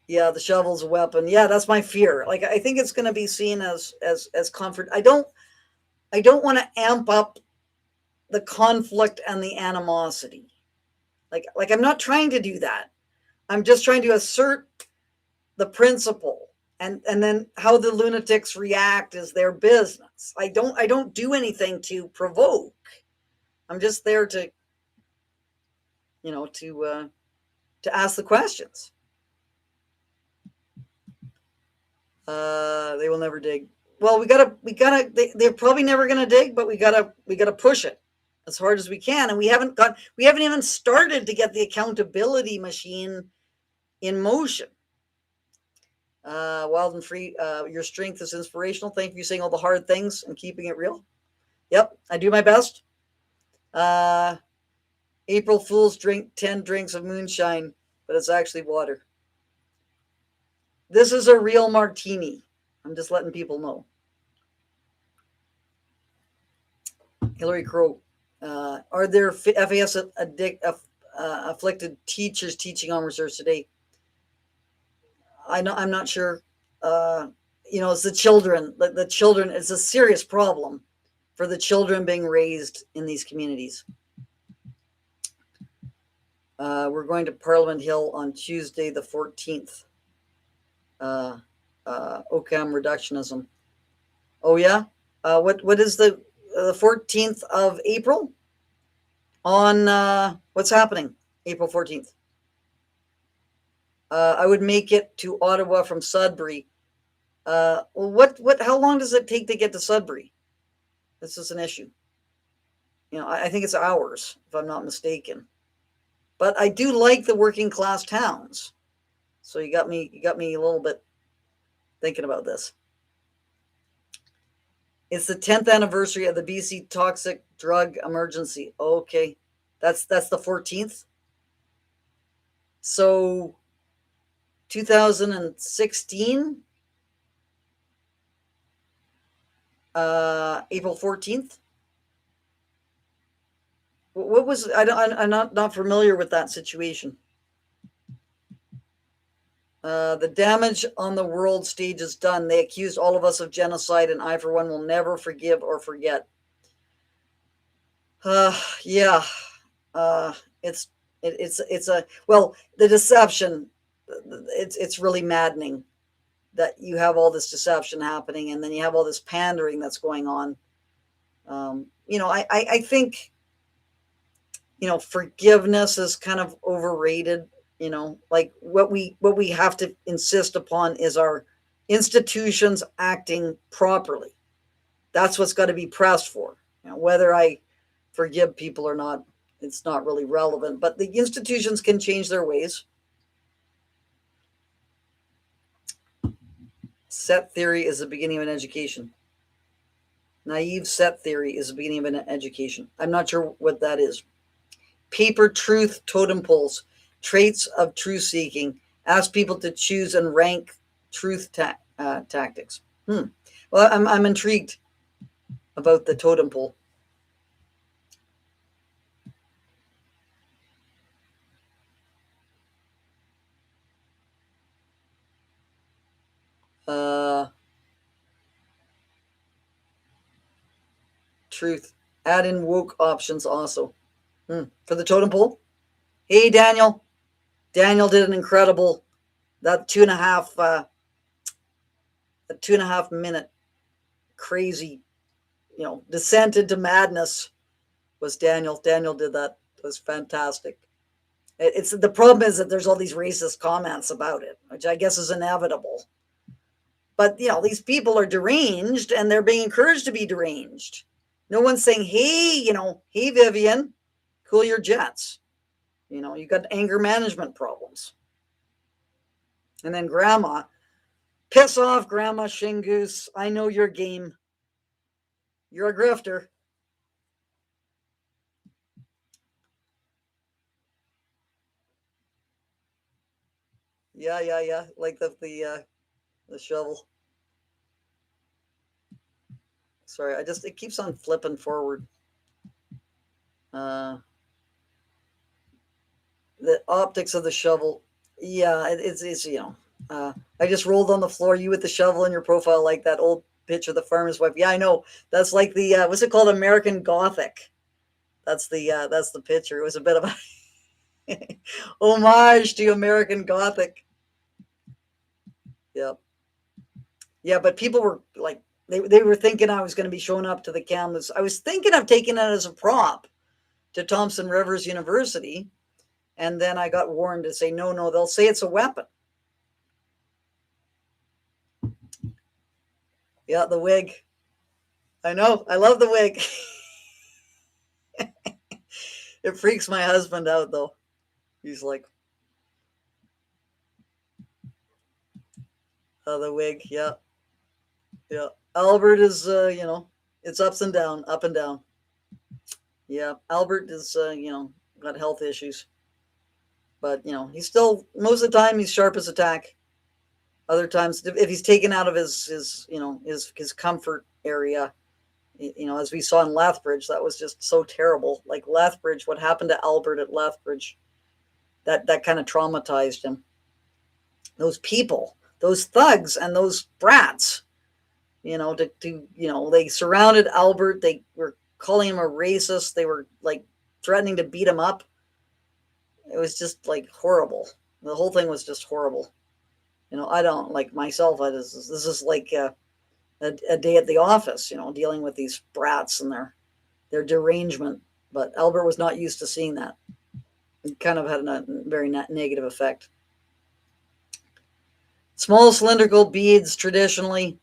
Yeah, the shovel's a weapon. Yeah, that's my fear. Like, I think it's going to be seen as comfort. I don't want to amp up the conflict and the animosity. Like I'm not trying to do that. I'm just trying to assert the principle, and then how the lunatics react is their business. I don't do anything to provoke. I'm just there to ask the questions. They will never dig. Well, they're probably never going to dig, but we gotta push it as hard as we can. And we haven't even started to get the accountability machine in motion. Wild and free, your strength is inspirational. Thank you for saying all the hard things and keeping it real. Yep, I do my best. Uh, April Fools drink 10 drinks of moonshine, but it's actually water. This is a real martini. I'm just letting people know. Hillary Crow. Are there FAS afflicted teachers teaching on reserves today? I'm not sure. It's the children. The children. It's a serious problem for the children being raised in these communities. We're going to Parliament Hill on Tuesday, the 14th. OCAM reductionism. Oh yeah. What is the 14th of April? On what's happening? April 14th. I would make it to Ottawa from Sudbury. How long does it take to get to Sudbury? This is an issue. I think it's hours, if I'm not mistaken. But I do like the working class towns. So you got me a little bit thinking about this. It's the 10th anniversary of the BC toxic drug emergency. Okay. That's the 14th. So 2016, April 14th. What was I'm not familiar with that situation. The damage on the world stage is done. They accused all of us of genocide, and I, for one, will never forgive or forget. Yeah. It's the deception. It's really maddening that you have all this deception happening, and then you have all this pandering that's going on. I think, forgiveness is kind of overrated. Like what we have to insist upon is our institutions acting properly. That's what's got to be pressed for. Whether I forgive people or not, it's not really relevant, but the institutions can change their ways. Set theory is the beginning of an education. Naive set theory is the beginning of an education. I'm not sure what that is. Paper truth totem poles, traits of truth seeking, ask people to choose and rank truth tactics. Well, I'm intrigued about the totem pole. Truth. Add in woke options also. For the totem pole. Hey, Daniel. Daniel did an incredible, that 2.5 minute crazy, descent into madness was Daniel. Daniel did that. It was fantastic. It's the problem is that there's all these racist comments about it, which I guess is inevitable. But these people are deranged, and they're being encouraged to be deranged. No one's saying, hey, hey, Vivian, cool your jets. You got anger management problems. And then Grandma, piss off, Grandma Shingoose. I know your game. You're a grifter. Yeah. Like the shovel. Sorry, it keeps on flipping forward. The optics of the shovel. Yeah, it's I just rolled on the floor. You with the shovel in your profile, like that old picture of the farmer's wife. Yeah, I know. That's like the what's it called? American Gothic. That's the picture. It was a bit of a homage to American Gothic. Yep. Yeah, but people were like, they were thinking I was going to be showing up to the campus. I was thinking of taking it as a prop to Thompson Rivers University, and then I got warned to say no. They'll say it's a weapon. Yeah, the wig. I know. I love the wig. It freaks my husband out, though. He's like, oh, the wig. Yeah. Albert is, it's up and down. Yeah, Albert is, got health issues, but he's still most of the time he's sharp as a tack. Other times, if he's taken out of his comfort area, as we saw in Lethbridge, that was just so terrible. Like Lethbridge, what happened to Albert at Lethbridge, that kind of traumatized him. Those people, those thugs, and those brats, they surrounded Albert. They were calling him a racist. They were like threatening to beat him up. It was just like horrible. The whole thing was just horrible. I don't like myself. This is like a day at the office, dealing with these brats and their derangement. But Albert was not used to seeing that. It kind of had a very negative effect. Small cylindrical beads, traditionally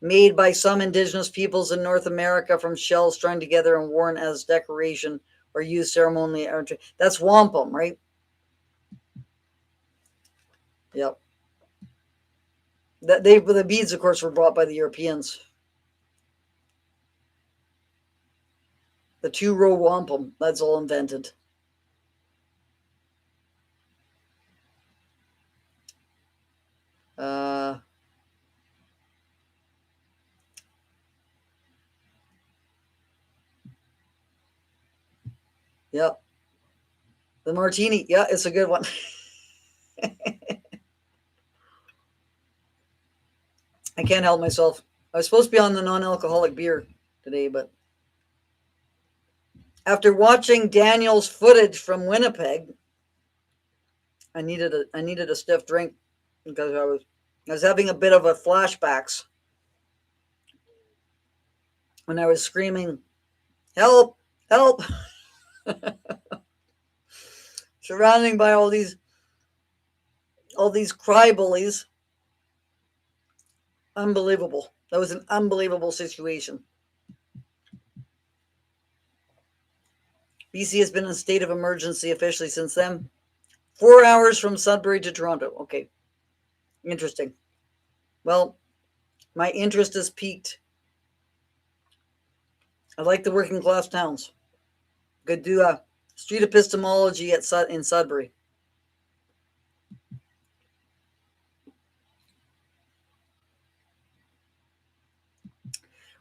made by some indigenous peoples in North America from shells strung together and worn as decoration or used ceremonially. That's wampum, right? Yep. The beads, of course, were brought by the Europeans. The 2-row wampum, that's all invented. Yep. The martini, yeah, it's a good one. I can't help myself. I was supposed to be on the non-alcoholic beer today, but after watching Daniel's footage from Winnipeg, I needed a stiff drink because I was having a bit of a flashbacks when I was screaming, "Help! Help!" surrounding by all these cry bullies. Unbelievable. That was an unbelievable situation. BC has been in a state of emergency officially since then. 4 hours from Sudbury to Toronto. Okay. Interesting. Well, my interest has peaked. I like the working class towns. Could do a street epistemology in Sudbury.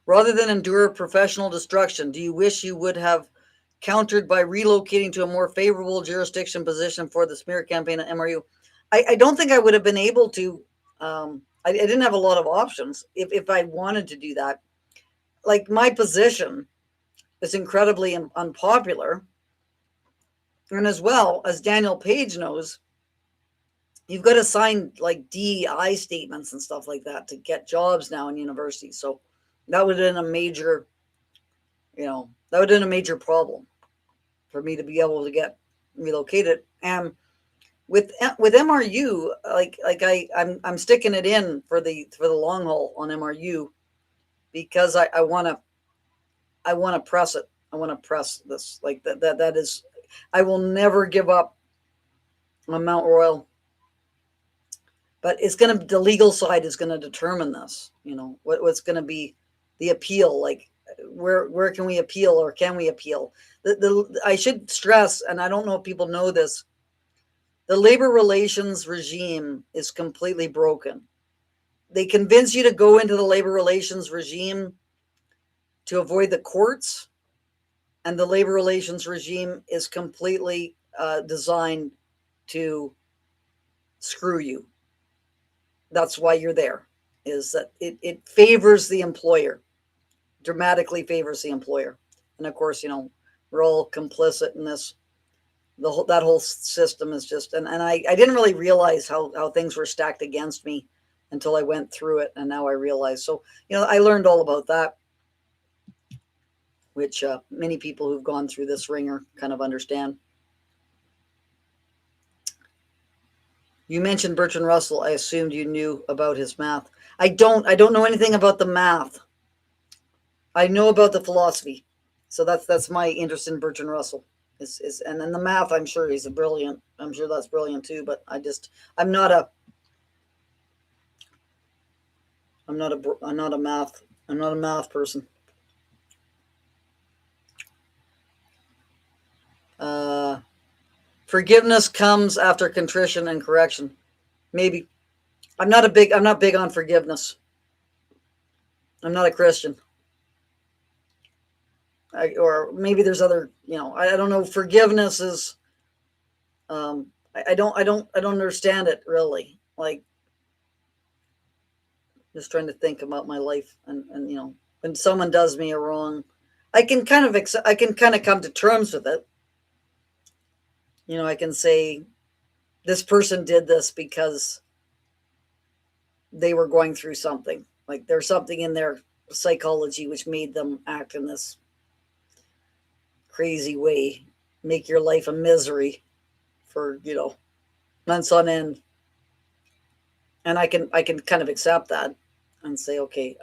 Rather than endure professional destruction, do you wish you would have countered by relocating to a more favorable jurisdiction position for the smear campaign at MRU? I don't think I would have been able to. I didn't have a lot of options if I wanted to do that. Like my position is incredibly unpopular. And as well as Daniel Page knows, you've got to sign like DEI statements and stuff like that to get jobs now in universities. So that would have been a major, that would have been a major problem for me to be able to get relocated. And with MRU, I'm sticking it in for the long haul on MRU because I want to press it. I want to press this like that is. I will never give up on Mount Royal, but the legal side is going to determine this. What's going to be the appeal, like where can we appeal, or can we appeal? I should stress, and I don't know if people know this, the labor relations regime is completely broken. They convince you to go into the labor relations regime to avoid the courts, and the labor relations regime is completely designed to screw you. That's why you're there, is that it favors the employer, dramatically favors the employer. And of course, we're all complicit in this. That whole system is just, and I didn't really realize how things were stacked against me until I went through it. And now I realize. So, I learned all about that, which many people who've gone through this ringer kind of understand. You mentioned Bertrand Russell. I assumed you knew about his math. I don't know anything about the math. I know about the philosophy. So that's my interest in Bertrand Russell. And then the math, I'm sure he's brilliant. I'm sure that's brilliant too, but I'm not a math person. Forgiveness comes after contrition and correction. Maybe. I'm not big on forgiveness. I'm not a Christian. Or maybe there's other, I don't know. Forgiveness is, I don't understand it really. Like, just trying to think about my life, and when someone does me a wrong, I can kind of come to terms with it. I can say this person did this because they were going through something. Like, there's something in their psychology which made them act in this crazy way, make your life a misery for months on end. And I can kind of accept that and say, okay,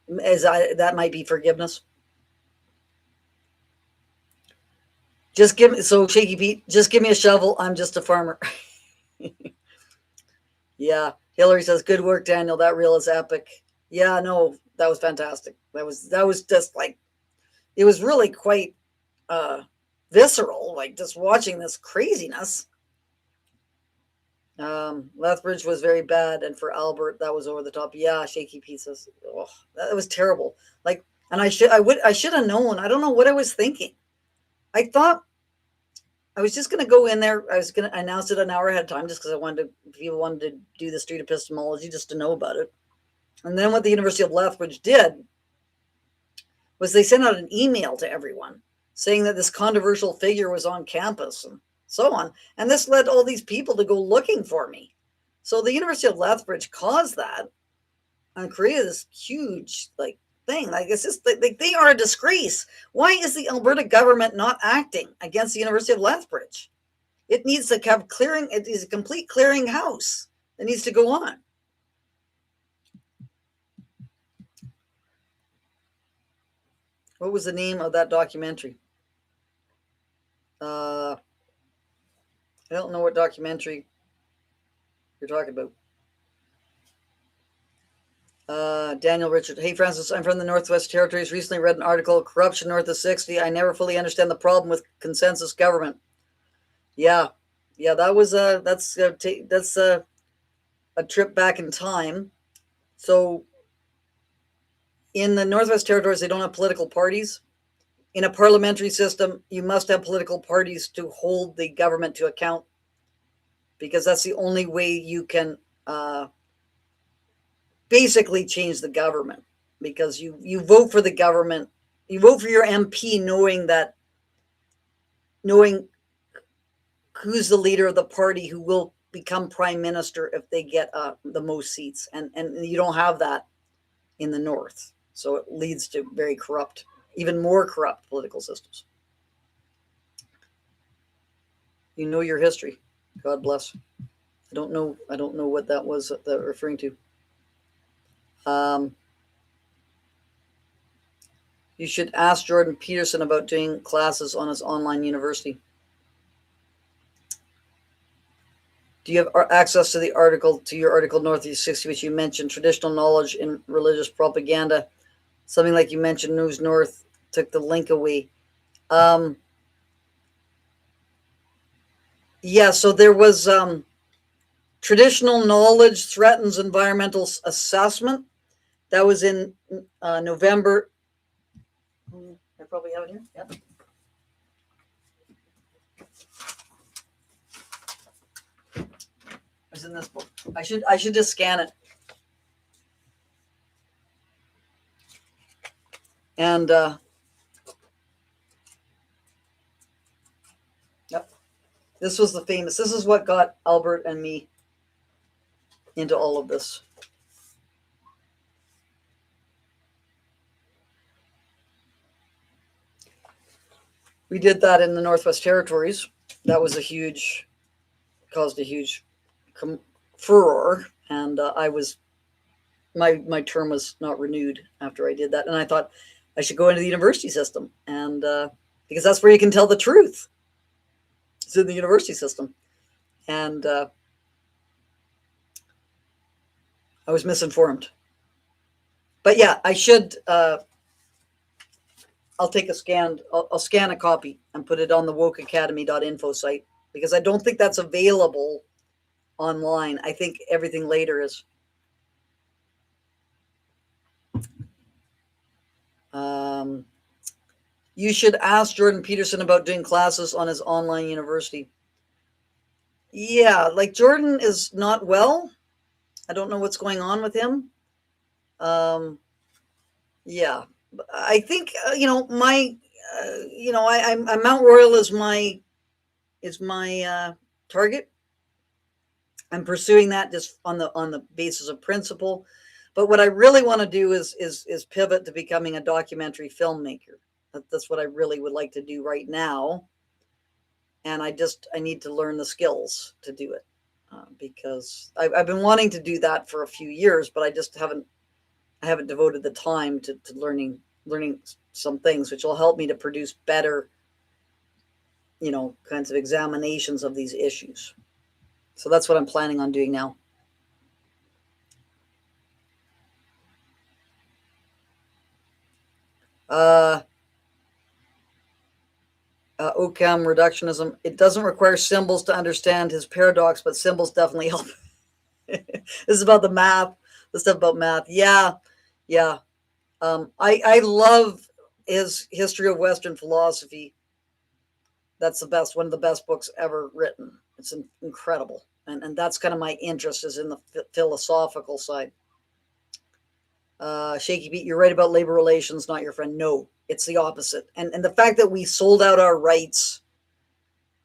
that might be forgiveness. Shaky Pete, just give me a shovel. I'm just a farmer. Yeah. Hillary says, good work, Daniel. That reel is epic. Yeah, no, that was fantastic. That was just like, it was really quite visceral, like just watching this craziness. Lethbridge was very bad, and for Albert, that was over the top. Yeah, Shaky Pete says, oh, that was terrible. Like, and I should have known. I don't know what I was thinking. I thought I was just going to go in there. I was going to announce it an hour ahead of time just because people wanted to do the street epistemology just to know about it. And then what the University of Lethbridge did was they sent out an email to everyone saying that this controversial figure was on campus and so on. And this led all these people to go looking for me. So the University of Lethbridge caused that and created this huge thing. Like, it's just like they are a disgrace. Why is the Alberta government not acting against the University of Lethbridge? It needs to have clearing. It is a complete clearing house that needs to go on. What was the name of that documentary? I don't know what documentary you're talking about. Daniel Richard. Hey, Francis, I'm from the Northwest Territories. Recently read an article, Corruption North of 60. I never fully understand the problem with consensus government. Yeah, that's a trip back in time. So in the Northwest Territories, they don't have political parties. In a parliamentary system, you must have political parties to hold the government to account, because that's the only way you can basically change the government, because you vote for the government, you vote for your MP knowing who's the leader of the party who will become prime minister if they get the most seats, and you don't have that in the North, so it leads to very corrupt, even more corrupt political systems. You know your history. God bless. I don't know what that was that referring to. You should ask Jordan Peterson about doing classes on his online university. Do you have access to your article Northeast 60, which you mentioned, traditional knowledge in religious propaganda? Something like you mentioned, News North took the link away. Yeah, so there was traditional knowledge threatens environmental assessment. That was in November. I probably have it here. Yep. It's in this book. I should just scan it. And yep, this was the famous. This is what got Albert and me into all of this. We did that in the Northwest Territories. That was caused a huge furor, and my term was not renewed after I did that, and I thought I should go into the university system, and because that's where you can tell the truth. It's in the university system, and I was misinformed. But yeah, I should. I'll take a scan. I'll scan a copy and put it on the wokeacademy.info site, because I don't think that's available online. I think everything later is. You should ask Jordan Peterson about doing classes on his online university. Yeah, like Jordan is not well. I don't know what's going on with him. Yeah, I think I'm Mount Royal is my target. I'm pursuing that just on the basis of principle. But what I really want to do is pivot to becoming a documentary filmmaker. That's what I really would like to do right now. And I need to learn the skills to do it, because I've been wanting to do that for a few years, but I haven't devoted the time to learning some things which will help me to produce better, kinds of examinations of these issues. So that's what I'm planning on doing now. Occam reductionism. It doesn't require symbols to understand his paradox, but symbols definitely help. This is about the math, the stuff about math. Yeah. I love his History of Western Philosophy. That's one of the best books ever written. It's incredible. And that's kind of my interest, is in the philosophical side. Shaky Pete, you're right about labor relations, not your friend. No, it's the opposite. And the fact that we sold out our rights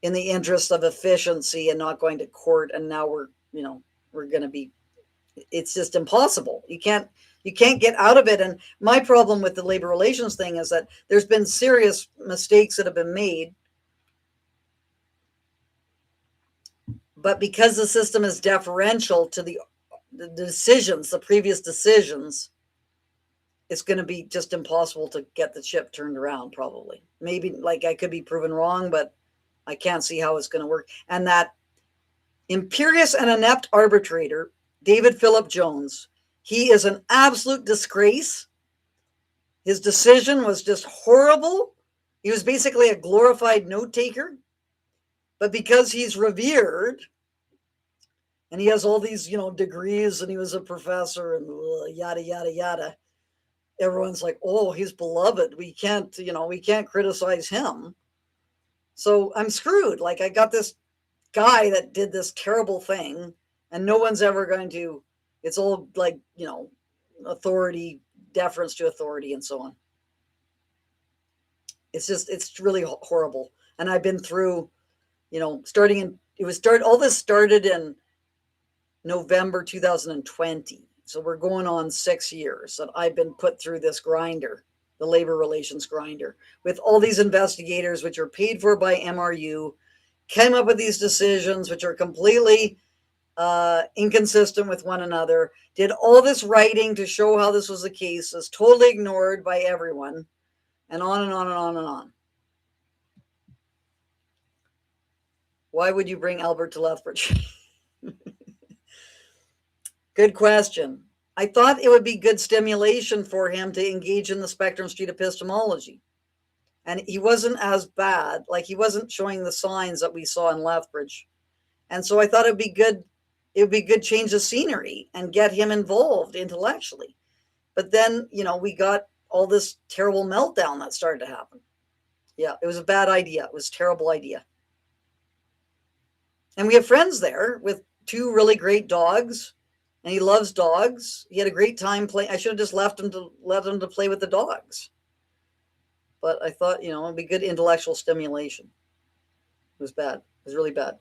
in the interest of efficiency and not going to court, and now we're going to be, it's just impossible. You can't get out of it. And my problem with the labor relations thing is that there's been serious mistakes that have been made. But because the system is deferential to the decisions, the previous decisions, it's going to be just impossible to get the ship turned around, probably. Maybe, like, I could be proven wrong, but I can't see how it's going to work. And that imperious and inept arbitrator, David Philip Jones, he is an absolute disgrace. His decision was just horrible. He was basically a glorified note taker. But because he's revered, and he has all these, degrees, and he was a professor, and yada, yada, yada, everyone's like, oh, he's beloved. We can't criticize him. So I'm screwed. Like, I got this guy that did this terrible thing, and no one's ever going to, it's all like, authority, deference to authority, and so on. It's really horrible. And I've been through, all this started in November 2020. So we're going on 6 years that I've been put through this grinder, the labor relations grinder, with all these investigators, which are paid for by MRU, came up with these decisions, which are completely inconsistent with one another, did all this writing to show how this was the case, is totally ignored by everyone, and on and on and on and on. Why would you bring Albert to Lethbridge? Good question. I thought it would be good stimulation for him to engage in the Spectrum Street epistemology. And he wasn't as bad. Like, he wasn't showing the signs that we saw in Lethbridge. And so I thought it would be good change of scenery and get him involved intellectually. But then, we got all this terrible meltdown that started to happen. Yeah, it was a bad idea. It was a terrible idea. And we have friends there with 2 really great dogs, and he loves dogs. He had a great time playing. I should have just let him to play with the dogs. But I thought, it'd be good intellectual stimulation. It was bad. It was really bad.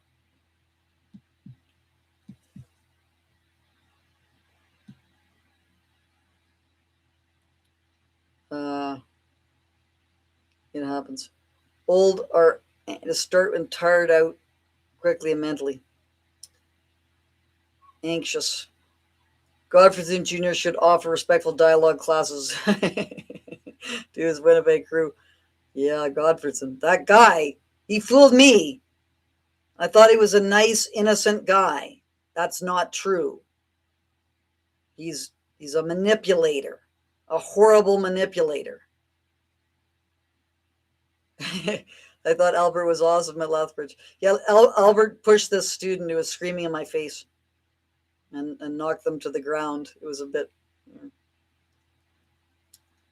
It happens. Old are to start and tired out quickly and mentally. Anxious. Godfreyson Jr. should offer respectful dialogue classes to his Winnipeg crew. Yeah, Godfreyson. That guy, he fooled me. I thought he was a nice, innocent guy. That's not true. He's a manipulator, a horrible manipulator. I thought Albert was awesome at Lethbridge. Yeah, Albert pushed this student who was screaming in my face and knocked them to the ground. It was a bit.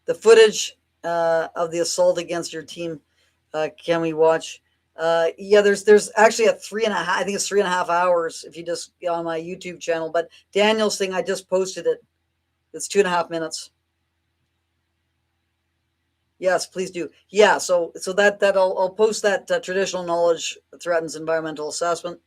The footage of the assault against your team, can we watch? Yeah, there's actually a 3.5. I think it's 3.5 hours if you just on my YouTube channel. But Daniel's thing, I just posted it. It's 2.5 minutes. Yes, please do. Yeah, so that I'll post that traditional knowledge threatens environmental assessment.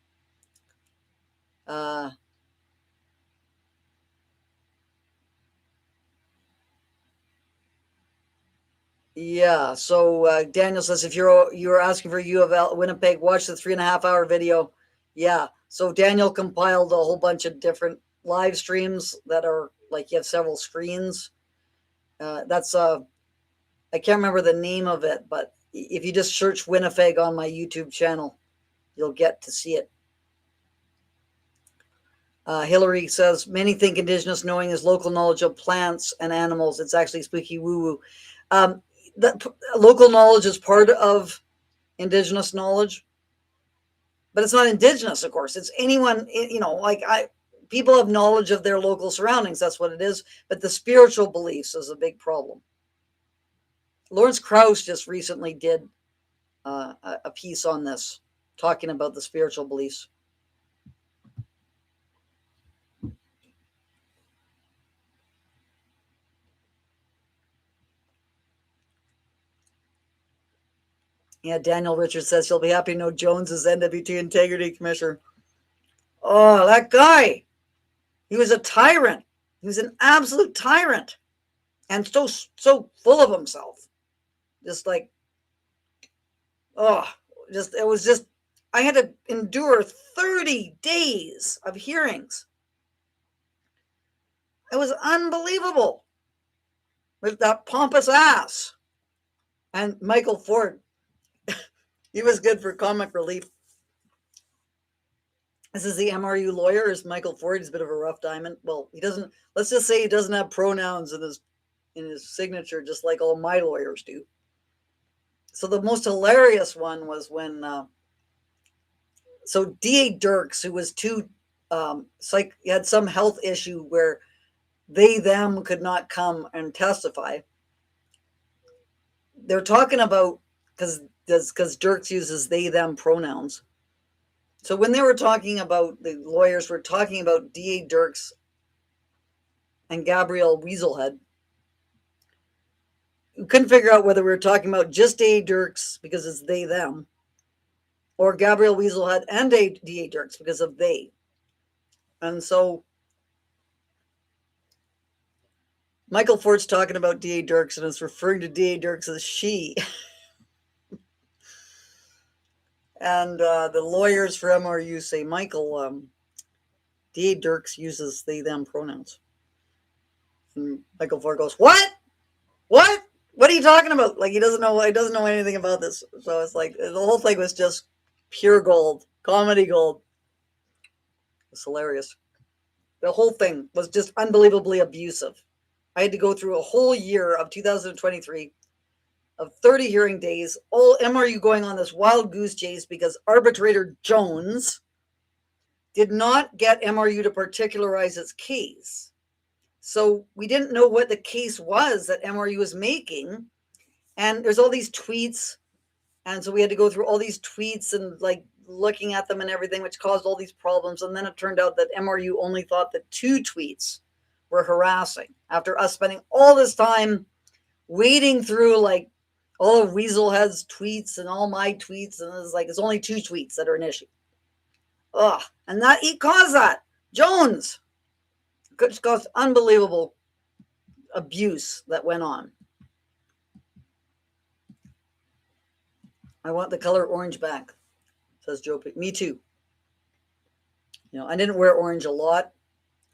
Yeah, so Daniel says if you're asking for U of Winnipeg, watch the 3.5 hour video. Yeah, so Daniel compiled a whole bunch of different live streams that are like you have several screens. That's I can't remember the name of it, but if you just search Winnipeg on my YouTube channel, you'll get to see it. Hillary says many think Indigenous knowing is local knowledge of plants and animals. It's actually spooky woo woo. The local knowledge is part of Indigenous knowledge, but it's not Indigenous, of course. It's anyone, like people have knowledge of their local surroundings. That's what it is. But the spiritual beliefs is a big problem. Lawrence Krauss just recently did a piece on this, talking about the spiritual beliefs. Yeah, Daniel Richards says he'll be happy to know Jones is NWT Integrity Commissioner. Oh, that guy. He was a tyrant. He was an absolute tyrant. And so full of himself. Just like, it was just, I had to endure 30 days of hearings. It was unbelievable. With that pompous ass. And Michael Ford, he was good for comic relief. This is the MRU lawyer, is Michael Ford. He's a bit of a rough diamond. Well, he doesn't, let's just say he doesn't have pronouns in his signature, just like all my lawyers do. So the most hilarious one was when, so D.A. Dirks, who was he had some health issue where them could not come and testify. They're talking about, because Dirks uses them pronouns. So when they were talking about, the lawyers were talking about D.A. Dirks and Gabrielle Weaselhead, we couldn't figure out whether we were talking about just D.A. Dirks because it's them, or Gabrielle Weaselhead and D.A. Dirks because of they. And so Michael Ford's talking about D.A. Dirks and is referring to D.A. Dirks as she. And the lawyers for MRU say, Michael, D.A. Dirks uses they, them pronouns. And Michael Ford goes, what? What? What are you talking about? Like, he doesn't know anything about this. So it's like, the whole thing was just pure gold, comedy gold. It's hilarious. The whole thing was just unbelievably abusive. I had to go through a whole year of 2023 of 30 hearing days, all MRU going on this wild goose chase because arbitrator Jones did not get MRU to particularize its case. So we didn't know what the case was that MRU was making. And there's all these tweets. And so we had to go through all these tweets and like looking at them and everything, which caused all these problems. And then it turned out that MRU only thought that 2 tweets were harassing after us spending all this time wading through like all of Weaselhead's tweets and all my tweets. And it's only 2 tweets that are an issue. Ugh. And that he caused that. Jones caused unbelievable abuse that went on. I want the color orange back, says Joe. Me too. I didn't wear orange a lot,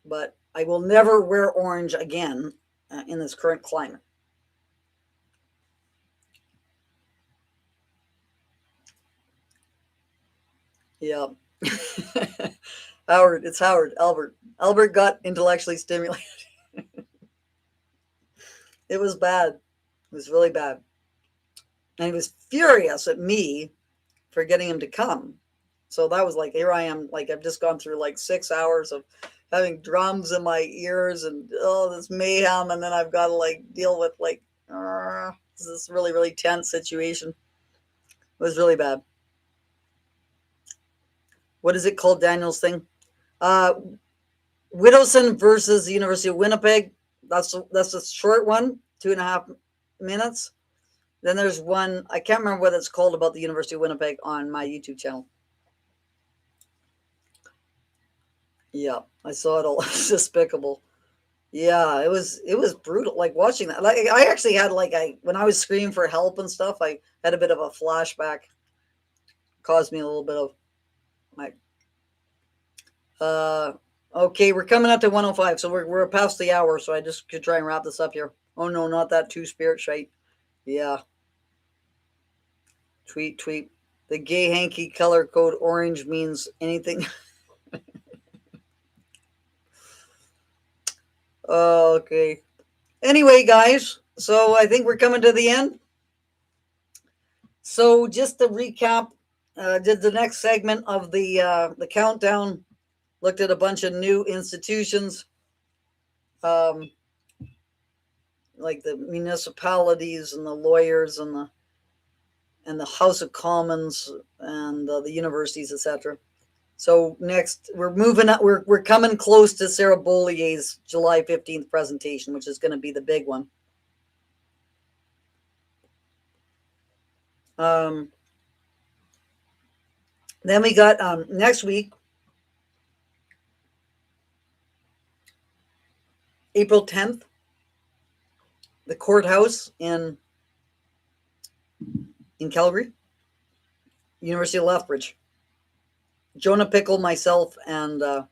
but I will never wear orange again in this current climate. Yeah. Howard, it's Howard, Albert. Albert got intellectually stimulated. It was bad. It was really bad. And he was furious at me for getting him to come. So that was like, here I am, like I've just gone through like 6 hours of having drums in my ears and this mayhem, and then I've got to like deal with like this really, really tense situation. It was really bad. What is it called, Daniel's thing? Widdowson versus the University of Winnipeg. That's a short one, 2.5 minutes. Then there's one, I can't remember what it's called, about the University of Winnipeg on my YouTube channel. Yeah, I saw it all. It's despicable. Yeah, it was brutal. Like watching that. Like I actually had when I was screaming for help and stuff, I had a bit of a flashback. Caused me a little bit of like okay, we're coming up to 105, so we're past the hour, so I just could try and wrap this up here. Oh no, not that two-spirit shite. Yeah. Tweet. The gay hanky color code orange means anything. Okay. Anyway, guys, so I think we're coming to the end. So just to recap, did the next segment of the countdown, looked at a bunch of new institutions, like the municipalities and the lawyers and the House of Commons and the universities, etc. So next, we're moving up. We're coming close to Sarah Bollier's July 15th presentation, which is going to be the big one. Then we got next week, April 10th, the courthouse in Calgary, University of Lethbridge. Jonah Pickle, myself, and the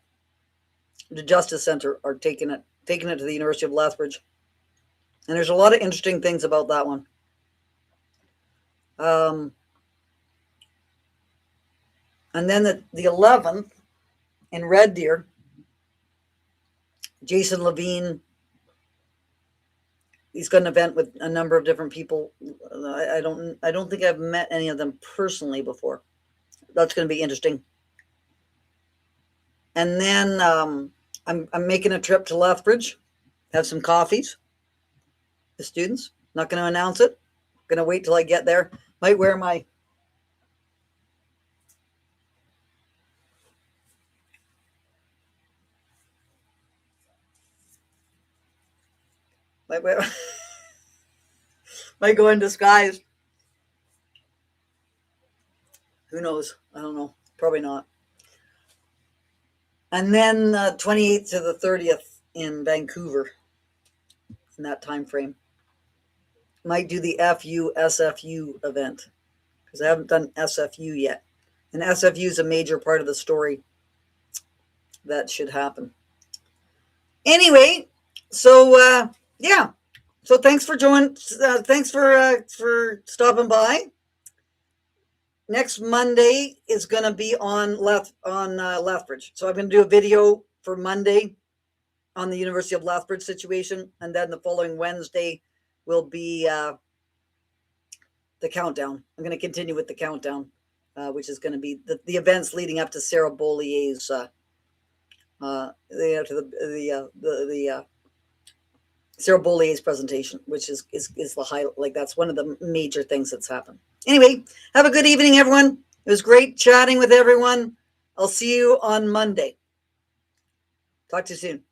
Justice Center are taking it to the University of Lethbridge. And there's a lot of interesting things about that one. And then the 11th in Red Deer, Jason Levine, he's got an event with a number of different people. I don't think I've met any of them personally before. That's going to be interesting. And then I'm making a trip to Lethbridge, have some coffees. The students, not going to announce it. Going to wait till I get there. Might wear my might go in disguise. Who knows? I don't know. Probably not. And then 28th to the 30th in Vancouver, in that time frame. Might do the SFU event, because I haven't done SFU yet. And SFU is a major part of the story that should happen. Anyway, so yeah. So thanks for joining. Thanks for stopping by. Next Monday is going to be on Lethbridge. So I'm going to do a video for Monday on the University of Lethbridge situation, and then the following Wednesday will be the countdown. I'm going to continue with the countdown, which is going to be the events leading up to Sarah Bollier's Sarah Bollier's presentation, which is the highlight. Like, that's one of the major things that's happened. Anyway, have a good evening, everyone. It was great chatting with everyone. I'll see you on Monday. Talk to you soon.